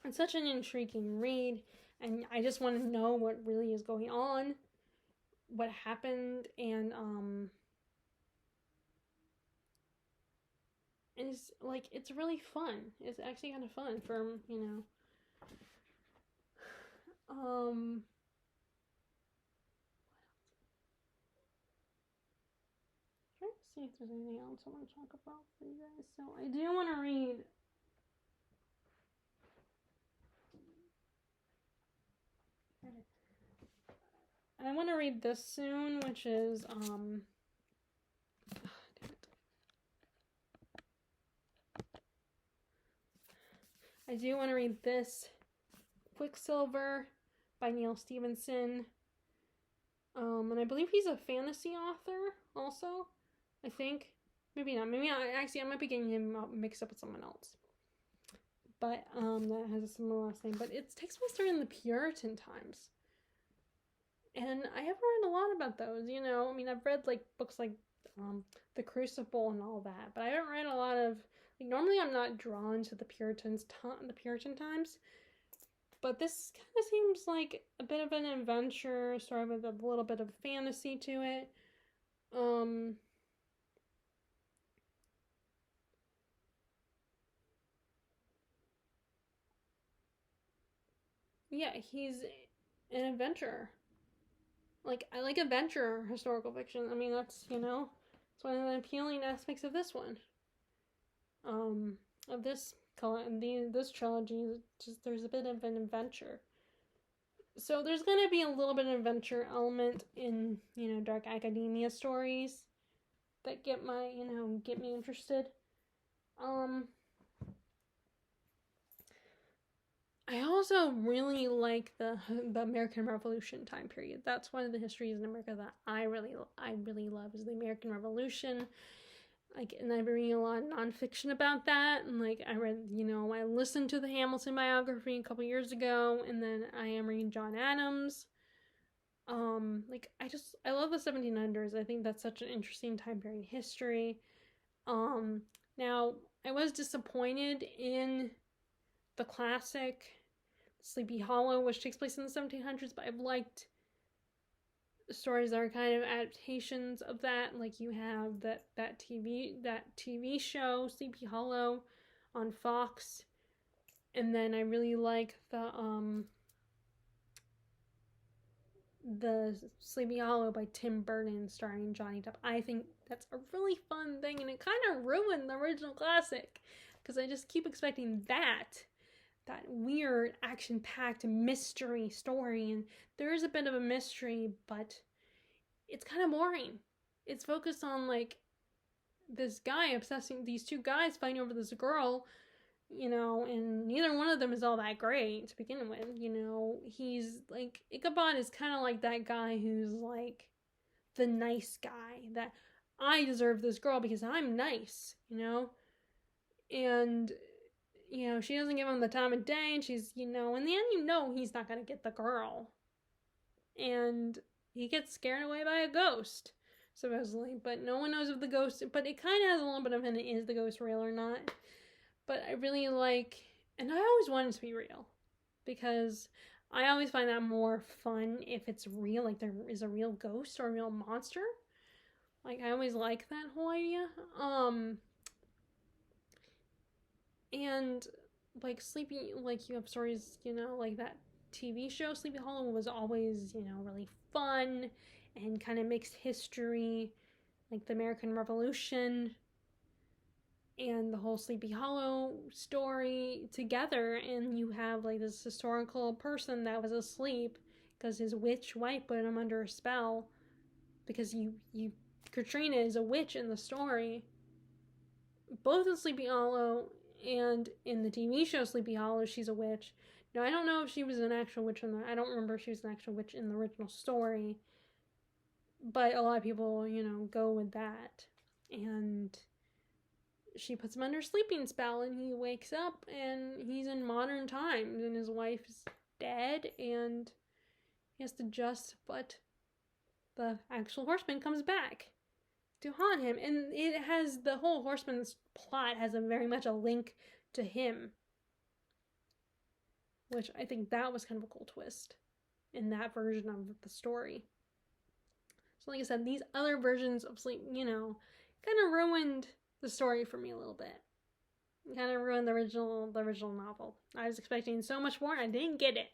It's such an intriguing read, and I just want to know what really is going on, what happened, and it's like, it's really fun. It's actually kind of fun for, trying to see if there's anything else I want to talk about for you guys. So I do want to read this soon, which is I do want to read this, Quicksilver by Neal Stephenson. And I believe he's a fantasy author also, I think. Maybe not. Maybe I might be getting him mixed up with someone else. But that has a similar last name. But it takes place during the Puritan times. And I haven't read a lot about those, I mean, I've read like books like The Crucible and all that, but I haven't read a lot of, like, normally I'm not drawn to the Puritan times. But this kind of seems like a bit of an adventure story with a little bit of fantasy to it. Yeah, he's an adventurer. Like, I like adventure historical fiction. I mean, that's, it's one of the appealing aspects of this one. Of this trilogy, just there's a bit of an adventure. So there's gonna be a little bit of adventure element in, dark academia stories that get me interested. I also really like the American Revolution time period. That's one of the histories in America that I really love, is the American Revolution. Like, and I've been reading a lot of nonfiction about that, and like I read, I listened to the Hamilton biography a couple years ago, and then I am reading John Adams. Like, I love the 1700s. I think that's such an interesting time period in history. Now I was disappointed in the classic Sleepy Hollow, which takes place in the 1700s, but I've liked stories that are kind of adaptations of that. Like, you have that TV show Sleepy Hollow on Fox, and then I really like the Sleepy Hollow by Tim Burton starring Johnny Depp. I think that's a really fun thing, and it kind of ruined the original classic because I just keep expecting that weird action-packed mystery story, and there is a bit of a mystery, but it's kind of boring. It's focused on like this guy obsessing, these two guys fighting over this girl, and neither one of them is all that great to begin with. He's like, Ichabod is kind of like that guy who's like the nice guy, that I deserve this girl because I'm nice, and she doesn't give him the time of day, and she's, in the end, he's not going to get the girl. And he gets scared away by a ghost, supposedly, but no one knows if the ghost, but it kind of has a little bit of an, is the ghost real or not? But I really like, and I always want it to be real, because I always find that more fun if it's real, like there is a real ghost or a real monster. Like, I always like that whole idea. And like Sleepy, like you have stories, like that TV show Sleepy Hollow was always, really fun and kind of mixed history, like the American Revolution and the whole Sleepy Hollow story together. And you have like this historical person that was asleep because his witch wife put him under a spell, because Katrina is a witch in the story, both in Sleepy Hollow and in the TV show Sleepy Hollow. She's a witch. Now, I don't know if she was an actual witch I don't remember if she was an actual witch in the original story, but a lot of people, go with that. And she puts him under a sleeping spell, and he wakes up, and he's in modern times, and his wife's dead, and he has to adjust, but the actual horseman comes back to haunt him. And it has, the whole horseman's plot has very much a link to him, which I think that was kind of a cool twist in that version of the story. So like I said, these other versions of Sleep, kind of ruined the story for me a little bit. Kind of ruined the original novel. I was expecting so much more, and I didn't get it.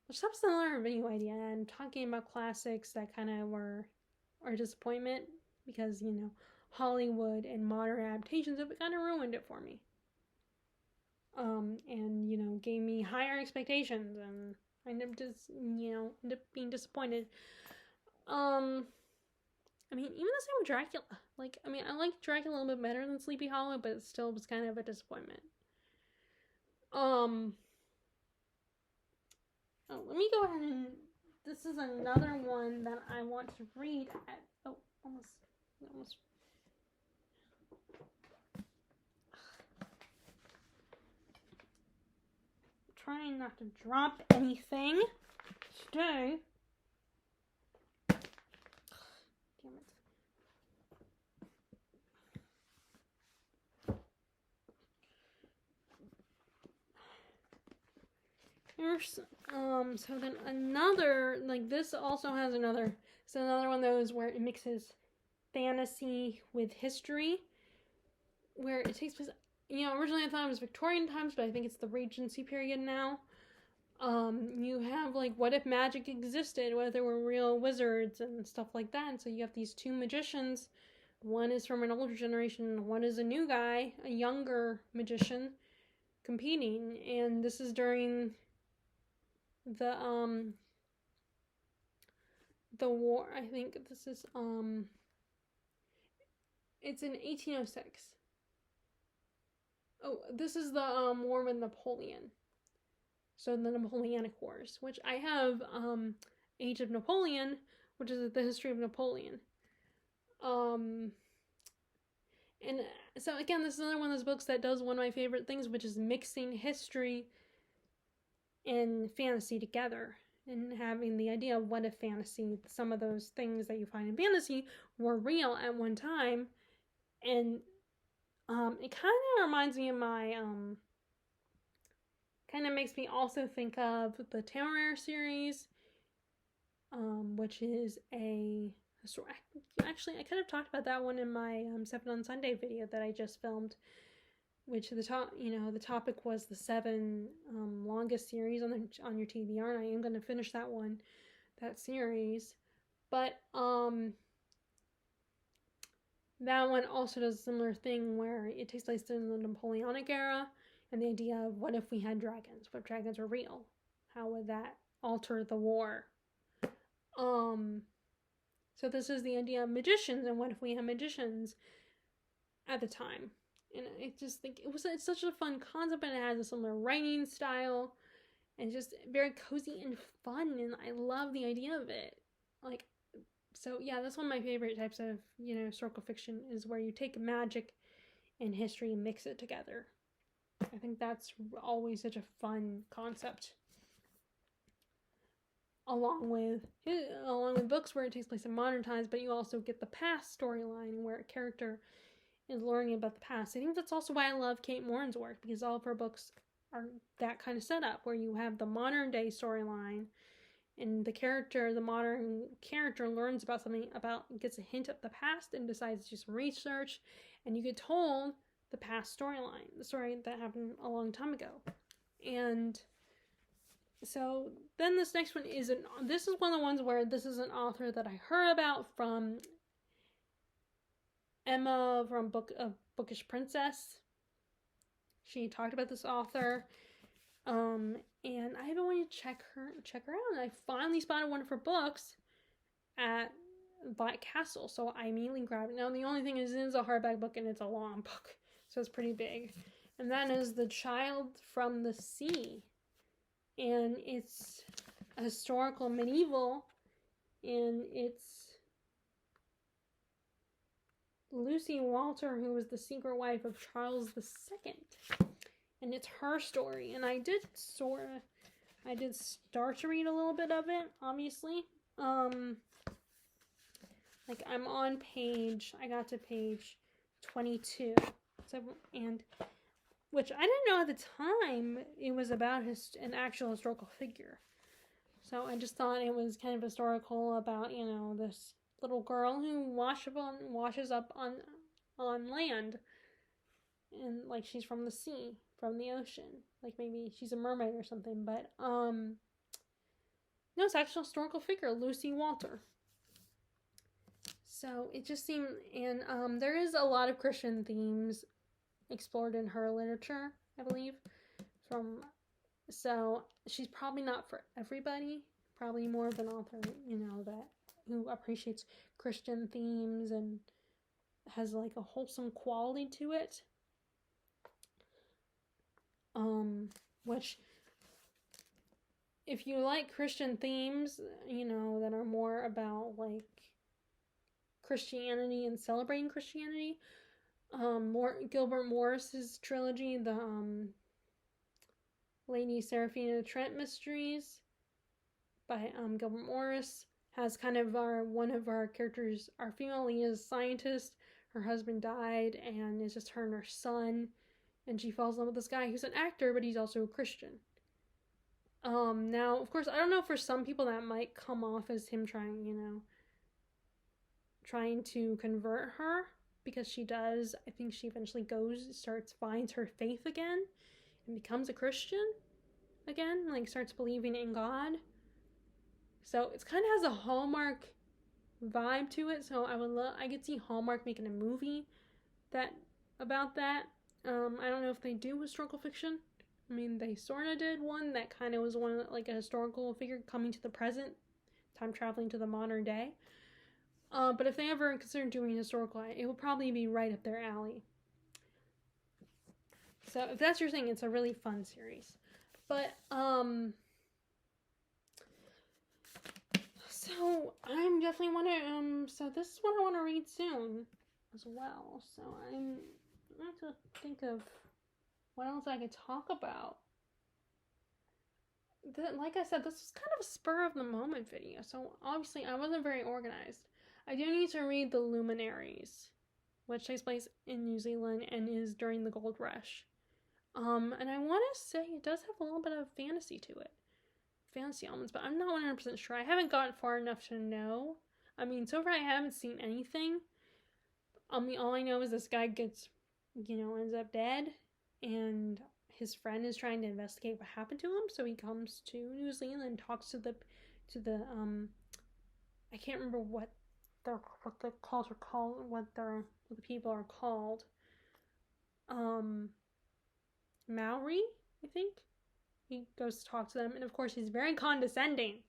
Which that's another video idea. I'm talking about classics that kind of were a disappointment because, Hollywood and modern adaptations have kind of ruined it for me. And, gave me higher expectations, and I ended up being disappointed. Even the same with Dracula. I like Dracula a little bit better than Sleepy Hollow, but it still was kind of a disappointment. Let me go ahead and, this is another one that I want to read almost. Trying not to drop anything today. Damn it. Here's, so then another, this also has another one of those where it mixes fantasy with history, where it takes place, originally I thought it was Victorian times, but I think it's the Regency period now. You have, what if magic existed, what if there were real wizards and stuff like that, and so you have these two magicians. One is from an older generation, one is a new guy, a younger magician, competing, and this is during the war. I think this is it's in 1806. Oh, this is the war with Napoleon. So the Napoleonic Wars, which I have Age of Napoleon, which is the history of Napoleon. And so again, this is another one of those books that does one of my favorite things, which is mixing history and fantasy together, and having the idea of what if fantasy, some of those things that you find in fantasy were real at one time. And it kind of reminds me of my kind of makes me also think of the Temeraire series, which is actually I could have talked about that one in my 7 on Sunday video that I just filmed, which the topic was the 7 longest series on your TBR, and I am going to finish that series. But that one also does a similar thing where it takes place in the Napoleonic era, and the idea of what if we had dragons? What if dragons were real? How would that alter the war? So this is the idea of magicians, and what if we had magicians at the time? And I just think it's such a fun concept, and it has a similar writing style, and just very cozy and fun, and I love the idea of it. So yeah, that's one of my favorite types of, historical fiction, is where you take magic and history and mix it together. I think that's always such a fun concept. Along with books where it takes place in modern times, but you also get the past storyline where a character is learning about the past. I think that's also why I love Kate Moran's work, because all of her books are that kind of setup where you have the modern day storyline, and the modern character learns about something, gets a hint of the past and decides to do some research, and you get told the past storyline, the story that happened a long time ago. And So then this next one this is one of the ones where this is an author that I heard about from Emma from Bookish Princess. She talked about this author. And I've been wanting to check her out, and I finally spotted one of her books at Black Castle, so I immediately grabbed it. Now the only thing is, it is a hardback book and it's a long book, so it's pretty big. And that is The Child from the Sea, and it's a historical medieval, and it's Lucy Walter, who was the secret wife of Charles II. And it's her story. And I did start to read a little bit of it, obviously. Like I got to page 22. So, and which I didn't know at the time it was about an actual historical figure. So I just thought it was kind of historical about, this little girl who washes up on land. And like she's from the sea, from the ocean. Like maybe she's a mermaid or something. But no, it's actual historical figure, Lucy Walter. So it just seemed, and there is a lot of Christian themes explored in her literature, I believe. So she's probably not for everybody. Probably more of an author, who appreciates Christian themes and has like a wholesome quality to it. Which, if you like Christian themes, that are more about like Christianity and celebrating Christianity, Gilbert Morris's trilogy, the Lady Seraphina Trent Mysteries by Gilbert Morris, has kind of one of our characters, our female lead is a scientist. Her husband died, and it's just her and her son. And she falls in love with this guy who's an actor, but he's also a Christian. Now, of course, I don't know, for some people that might come off as him trying to convert her, because she does. I think she eventually finds her faith again, and becomes a Christian again, like starts believing in God. So it kind of has a Hallmark vibe to it. So I could see Hallmark making a movie about that. I don't know if they do historical fiction. I mean, they sort of did one that kind of was like a historical figure coming to the present, time traveling to the modern day. But if they ever consider doing historical, it will probably be right up their alley. So if that's your thing, it's a really fun series. But, so I'm definitely so this is what I want to read soon as well. So I have to think of what else I could talk about. Like I said, this was kind of a spur of the moment video, so obviously I wasn't very organized. I do need to read The Luminaries, which takes place in New Zealand and is during the Gold Rush. And I want to say it does have a little bit of fantasy to it. Fantasy elements, but I'm not 100% sure. I haven't gotten far enough to know. I mean, so far I haven't seen anything. All I know is this guy ends up dead, and his friend is trying to investigate what happened to him. So he comes to New Zealand and talks to the I can't remember what the calls are called, what the people are called. Maori, I think. He goes to talk to them, and of course he's very condescending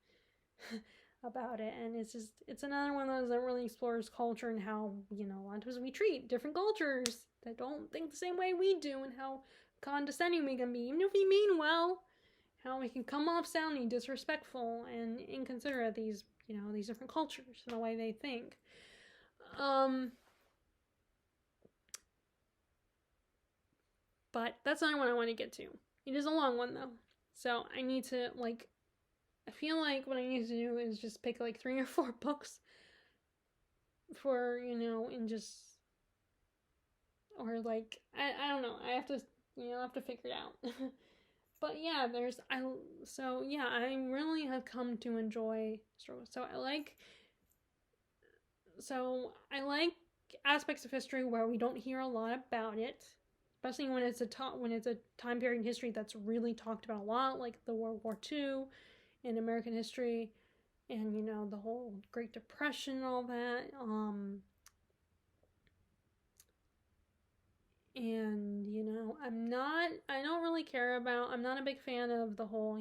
about it, and it's another one of those that really explores culture and how, a lot of times we treat different cultures that don't think the same way we do, and how condescending we can be, even if we mean well, how we can come off sounding disrespectful and inconsiderate these different cultures and the way they think. But that's not what I want to get to. It is a long one though. So I need to, I feel like what I need to do is just pick 3 or 4 books for, and just, or I don't know. I have to, figure it out. But yeah, I really have come to enjoy stories. So I like aspects of history where we don't hear a lot about it. especially when it's a time period in history that's really talked about a lot, like the World War II in American history, and the whole Great Depression and all that. And I don't really care about. I'm not a big fan of the whole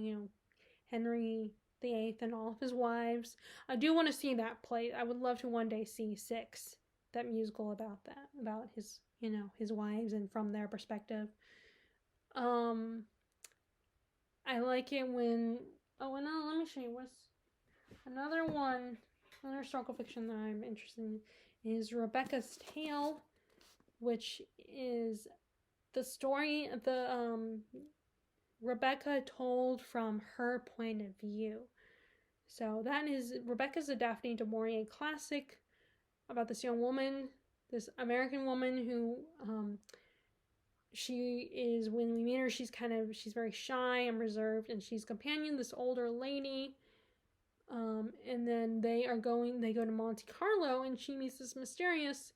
Henry VIII and all of his wives. I do want to see that play. I would love to one day see Six, that musical about his his wives and from their perspective. I like it when let me show you what's another one. Another historical fiction that I'm interested in is Rebecca's Tale, which is the story Rebecca told from her point of view. So that is Rebecca's a Daphne du Maurier classic about this young woman, this American woman who she is, when we meet her, she's very shy and reserved, and she's companioned this older lady. And then they go to Monte Carlo, and she meets this mysterious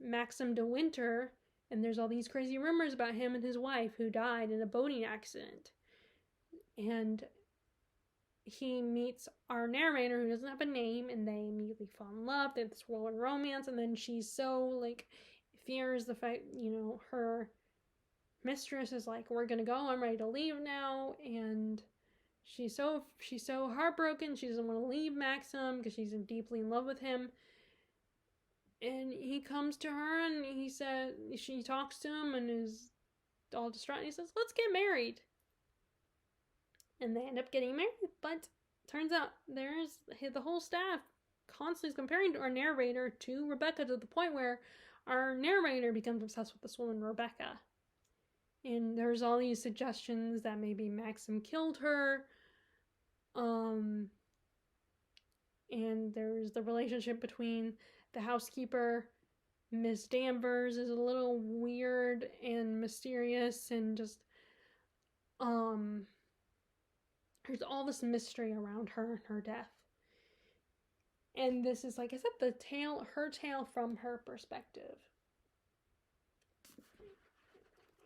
Maxim de Winter, and there's all these crazy rumors about him and his wife who died in a boating accident. And he meets our narrator, who doesn't have a name, and they immediately fall in love. They have this whirlwind romance, and then she's so fears the fact, her mistress is like, we're gonna go, I'm ready to leave now, and she's so heartbroken. She doesn't want to leave Maxim because she's deeply in love with him. And he comes to her and she talks to him and is all distraught. And he says, let's get married. And they end up getting married. But turns out there's the whole staff constantly is comparing our narrator to Rebecca, to the point where our narrator becomes obsessed with this woman, Rebecca. And there's all these suggestions that maybe Maxim killed her. And there's the relationship between the housekeeper, Miss Danvers, is a little weird and mysterious, and just there's all this mystery around her and her death. And this is, like I said, her tale from her perspective.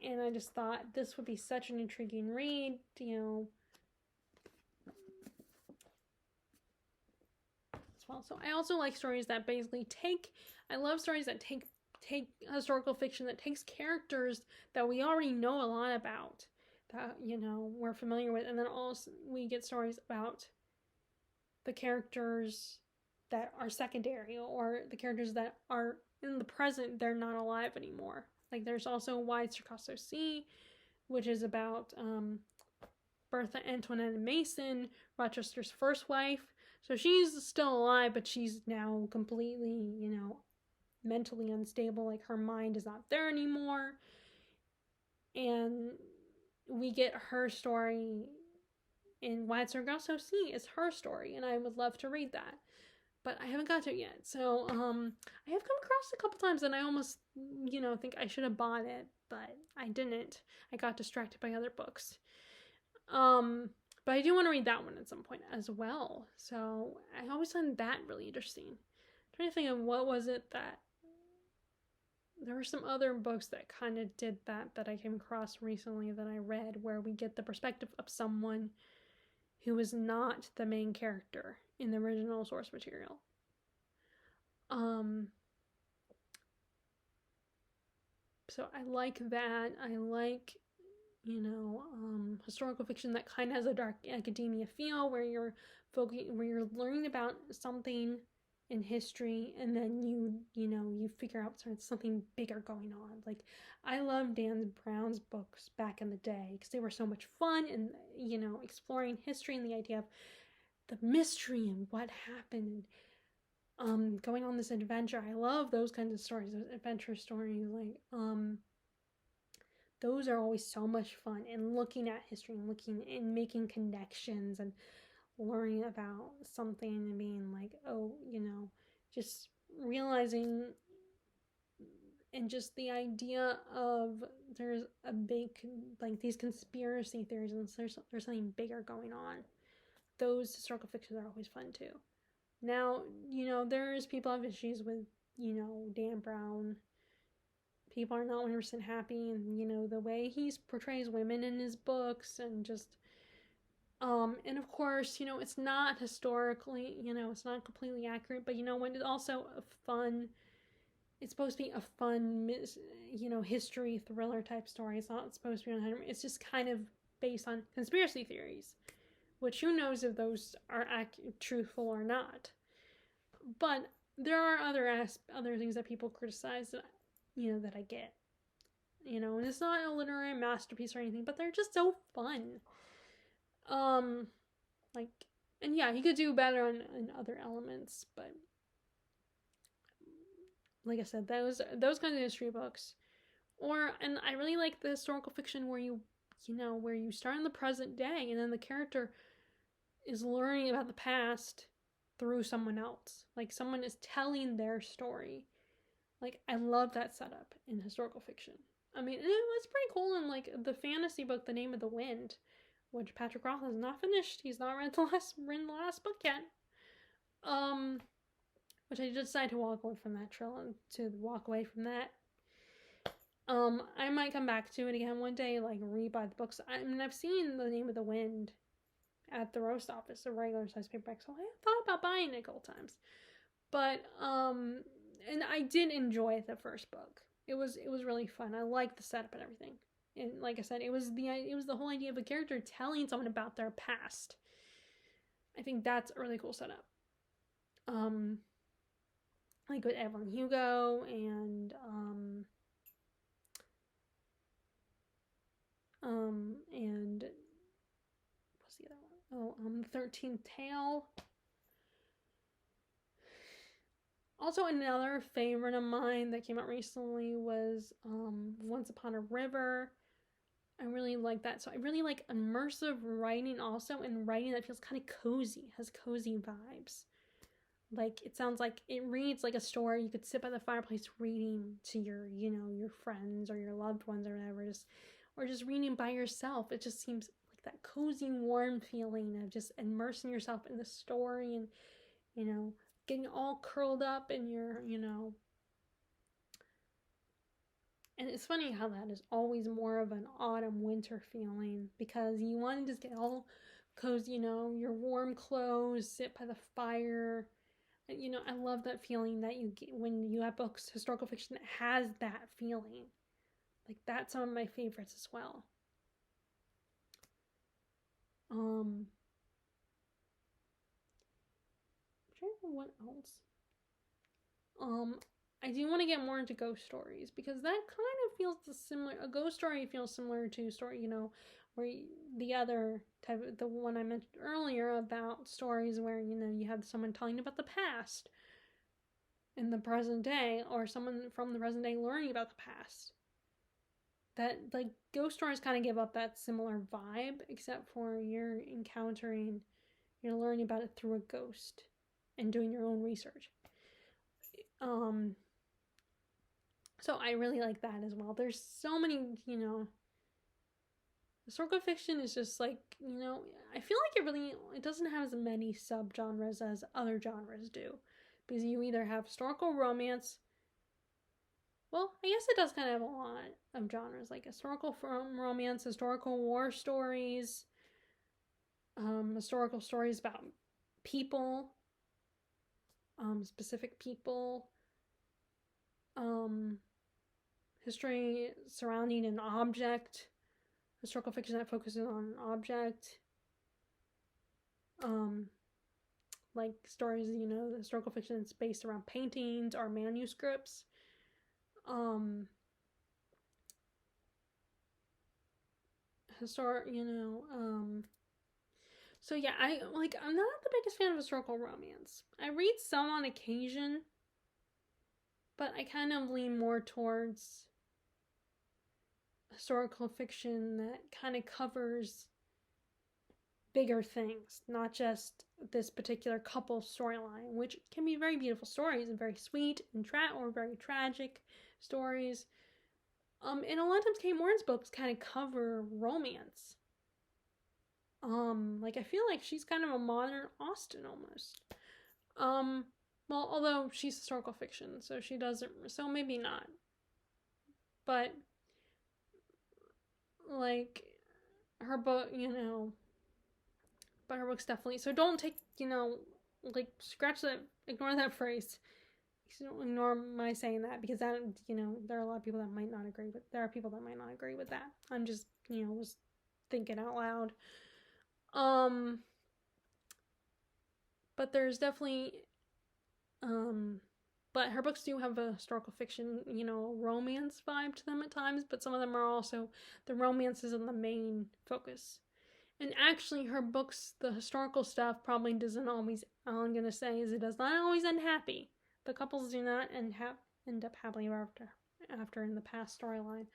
And I just thought this would be such an intriguing read, as well. So I also like stories that basically I love stories that take historical fiction that takes characters that we already know a lot about, that we're familiar with, and then also we get stories about the characters that are secondary, or the characters that are in the present, they're not alive anymore. Like there's also Wide Sargasso Sea, which is about Bertha Antoinette Mason, Rochester's first wife. So she's still alive, but she's now completely, mentally unstable. Like her mind is not there anymore. And we get her story in Wide Sargasso Sea. It's her story, and I would love to read that. But I haven't got to it yet. So I have come across it a couple times, and I almost, think I should have bought it, but I didn't. I got distracted by other books. But I do want to read that one at some point as well. So I always find that really interesting. I'm trying to think of what was it that... There were some other books that kind of did that I came across recently that I read, where we get the perspective of someone who is not the main character in the original source material. So I like that. I like, historical fiction that kind of has a dark academia feel, where you're learning about something in history, and then you figure out sort of something bigger going on. Like, I love Dan Brown's books back in the day because they were so much fun, and exploring history and the idea of the mystery and what happened, and going on this adventure. I love those kinds of stories, those adventure stories. Like, those are always so much fun, and looking at history and looking and making connections and learning about something and being like, just realizing, and just the idea of there's a big, like, these conspiracy theories, and there's something bigger going on. Those historical fictions are always fun too. Now, there's people have issues with, Dan Brown people are not 100% happy, and you know the way he portrays women in his books, and just and of course, you know, it's not historically, you know, it's not completely accurate, but you know, when it's also a fun, it's supposed to be a fun, you know, history thriller type story. It's not supposed to be on, it's just kind of based on conspiracy theories, which who knows if those are truthful or not. But there are other things that people criticize that, you know, that I get. You know, and it's not a literary masterpiece or anything, but they're just so fun. Like, and yeah, he could do better on other elements, but like I said, those kinds of history books, and I really like the historical fiction where you know, where you start in the present day and then the character is learning about the past through someone else. Like someone is telling their story. Like I love that setup in historical fiction. I mean, it was pretty cool in like the fantasy book, The Name of the Wind, which Patrick Roth has not finished. He's not read the last book yet. Which I decided to walk away from that that. I might come back to it again one day, like rebuy the books. I mean, I've seen The Name of the Wind at the roast office, a regular size paperback, so I thought about buying it a couple times. But and I did enjoy the first book. It was really fun. I liked the setup and everything. And like I said, it was the whole idea of a character telling someone about their past. I think that's a really cool setup. Like with Evelyn Hugo and and what's the other one? Oh, 13th Tale. Also, another favorite of mine that came out recently was Once Upon a River. I really like that. So I really like immersive writing also, and writing that feels kind of cozy, has cozy vibes. Like it sounds like it reads like a story you could sit by the fireplace reading to your, you know, your friends or your loved ones or whatever, or just reading by yourself. It just seems like that cozy, warm feeling of just immersing yourself in the story and, you know, getting all curled up in your, you know. And it's funny how that is always more of an autumn winter feeling, because you want to just get all cozy, you know, your warm clothes, sit by the fire. You know, I love that feeling that you get when you have books, historical fiction that has that feeling. Like that's some of my favorites as well. I'm trying to think what else. I do want to get more into ghost stories, because that kind of feels similar. A ghost story feels similar to a story, you know, where the other type, the one I mentioned earlier about stories where, you know, you have someone telling about the past in the present day, or someone from the present day learning about the past. That, like, ghost stories kind of give up that similar vibe, except for you're learning about it through a ghost and doing your own research. So I really like that as well. There's so many, you know, historical fiction is just like, you know, I feel like it doesn't have as many subgenres as other genres do, because you either have historical romance. Well, I guess it does kind of have a lot of genres, like historical romance, historical war stories, historical stories about people, specific people, history surrounding an object, historical fiction that focuses on an object, like stories, you know, the historical fiction that's based around paintings or manuscripts. So yeah, I'm not the biggest fan of historical romance. I read some on occasion, but I kind of lean more towards historical fiction that kind of covers bigger things, not just this particular couple storyline, which can be very beautiful stories and very sweet and or very tragic stories. And a lot of times Kate Moran's books kind of cover romance. Like I feel like she's kind of a modern Austen almost. Well, although she's historical fiction, so she doesn't, so maybe not. but like her book, but her books definitely. So don't take, like scratch that, ignore that phrase. Ignore my saying that, because that, there are a lot of people that might not agree with. There are people that might not agree with that. I'm just, was thinking out loud. But there's definitely, but her books do have a historical fiction, romance vibe to them at times, but some of them are also, the romance isn't the main focus. And actually, her books, the historical stuff, probably doesn't always, all I'm going to say is it does not always end happy. The couples do not end up happily ever after in the past storyline.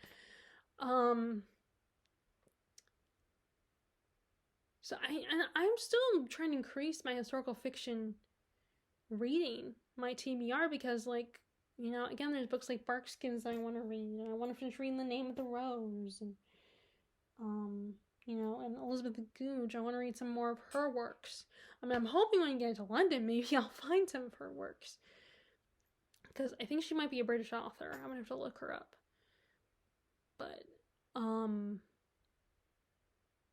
So I'm still trying to increase my historical fiction reading, my TBR, because again, there's books like Barkskins that I want to read, and I want to finish reading The Name of the Rose, and and Elizabeth the Googe. I want to read some more of her works. I mean, I'm hoping when I get to London, maybe I'll find some of her works, because I think she might be a British author. I'm gonna have to look her up. But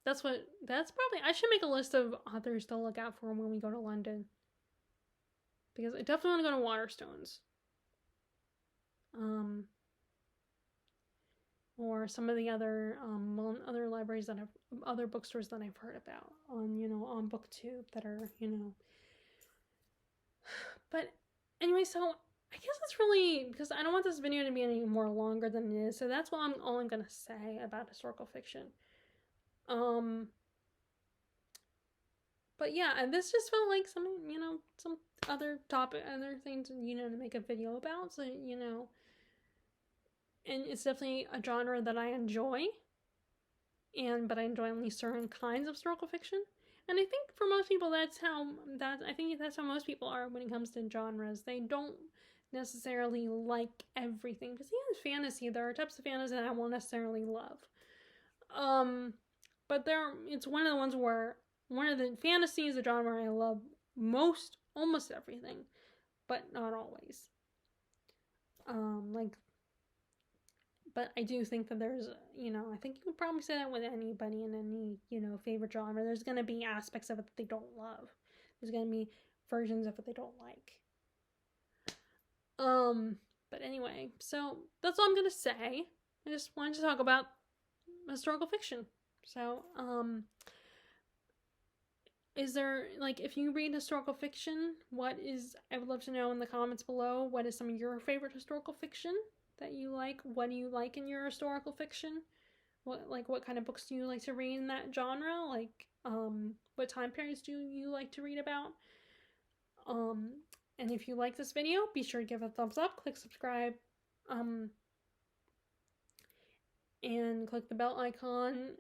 that's probably, I should make a list of authors to look out for when we go to London, because I definitely want to go to Waterstones. Or some of the other other libraries that have, other bookstores that I've heard about on BookTube that are, But anyway, so I guess it's really, because I don't want this video to be any more longer than it is, so that's all I'm gonna say about historical fiction. But yeah, and this just felt like some other topic, other things, to make a video about. So, and it's definitely a genre that I enjoy, but I enjoy only certain kinds of historical fiction. And I think for most people, I think that's how most people are when it comes to genres. They don't necessarily like everything, because fantasy, there are types of fantasy that I won't necessarily love. But it's one of the ones where, one of the fantasy is a genre I love almost everything, but not always. But I do think that there's, I think you could probably say that with anybody in any, favorite genre. There's going to be aspects of it that they don't love. There's going to be versions of it they don't like. But anyway, so that's all I'm going to say. I just wanted to talk about historical fiction. So, is there, if you read historical fiction, I would love to know in the comments below, what is some of your favorite historical fiction that you like? What do you like in your historical fiction? What kind of books do you like to read in that genre? What time periods do you like to read about? And if you like this video, be sure to give it a thumbs up, click subscribe, and click the bell icon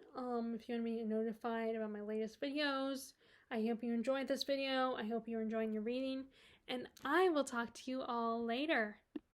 if you want to be notified about my latest videos. I hope you enjoyed this video. I hope you're enjoying your reading, and I will talk to you all later.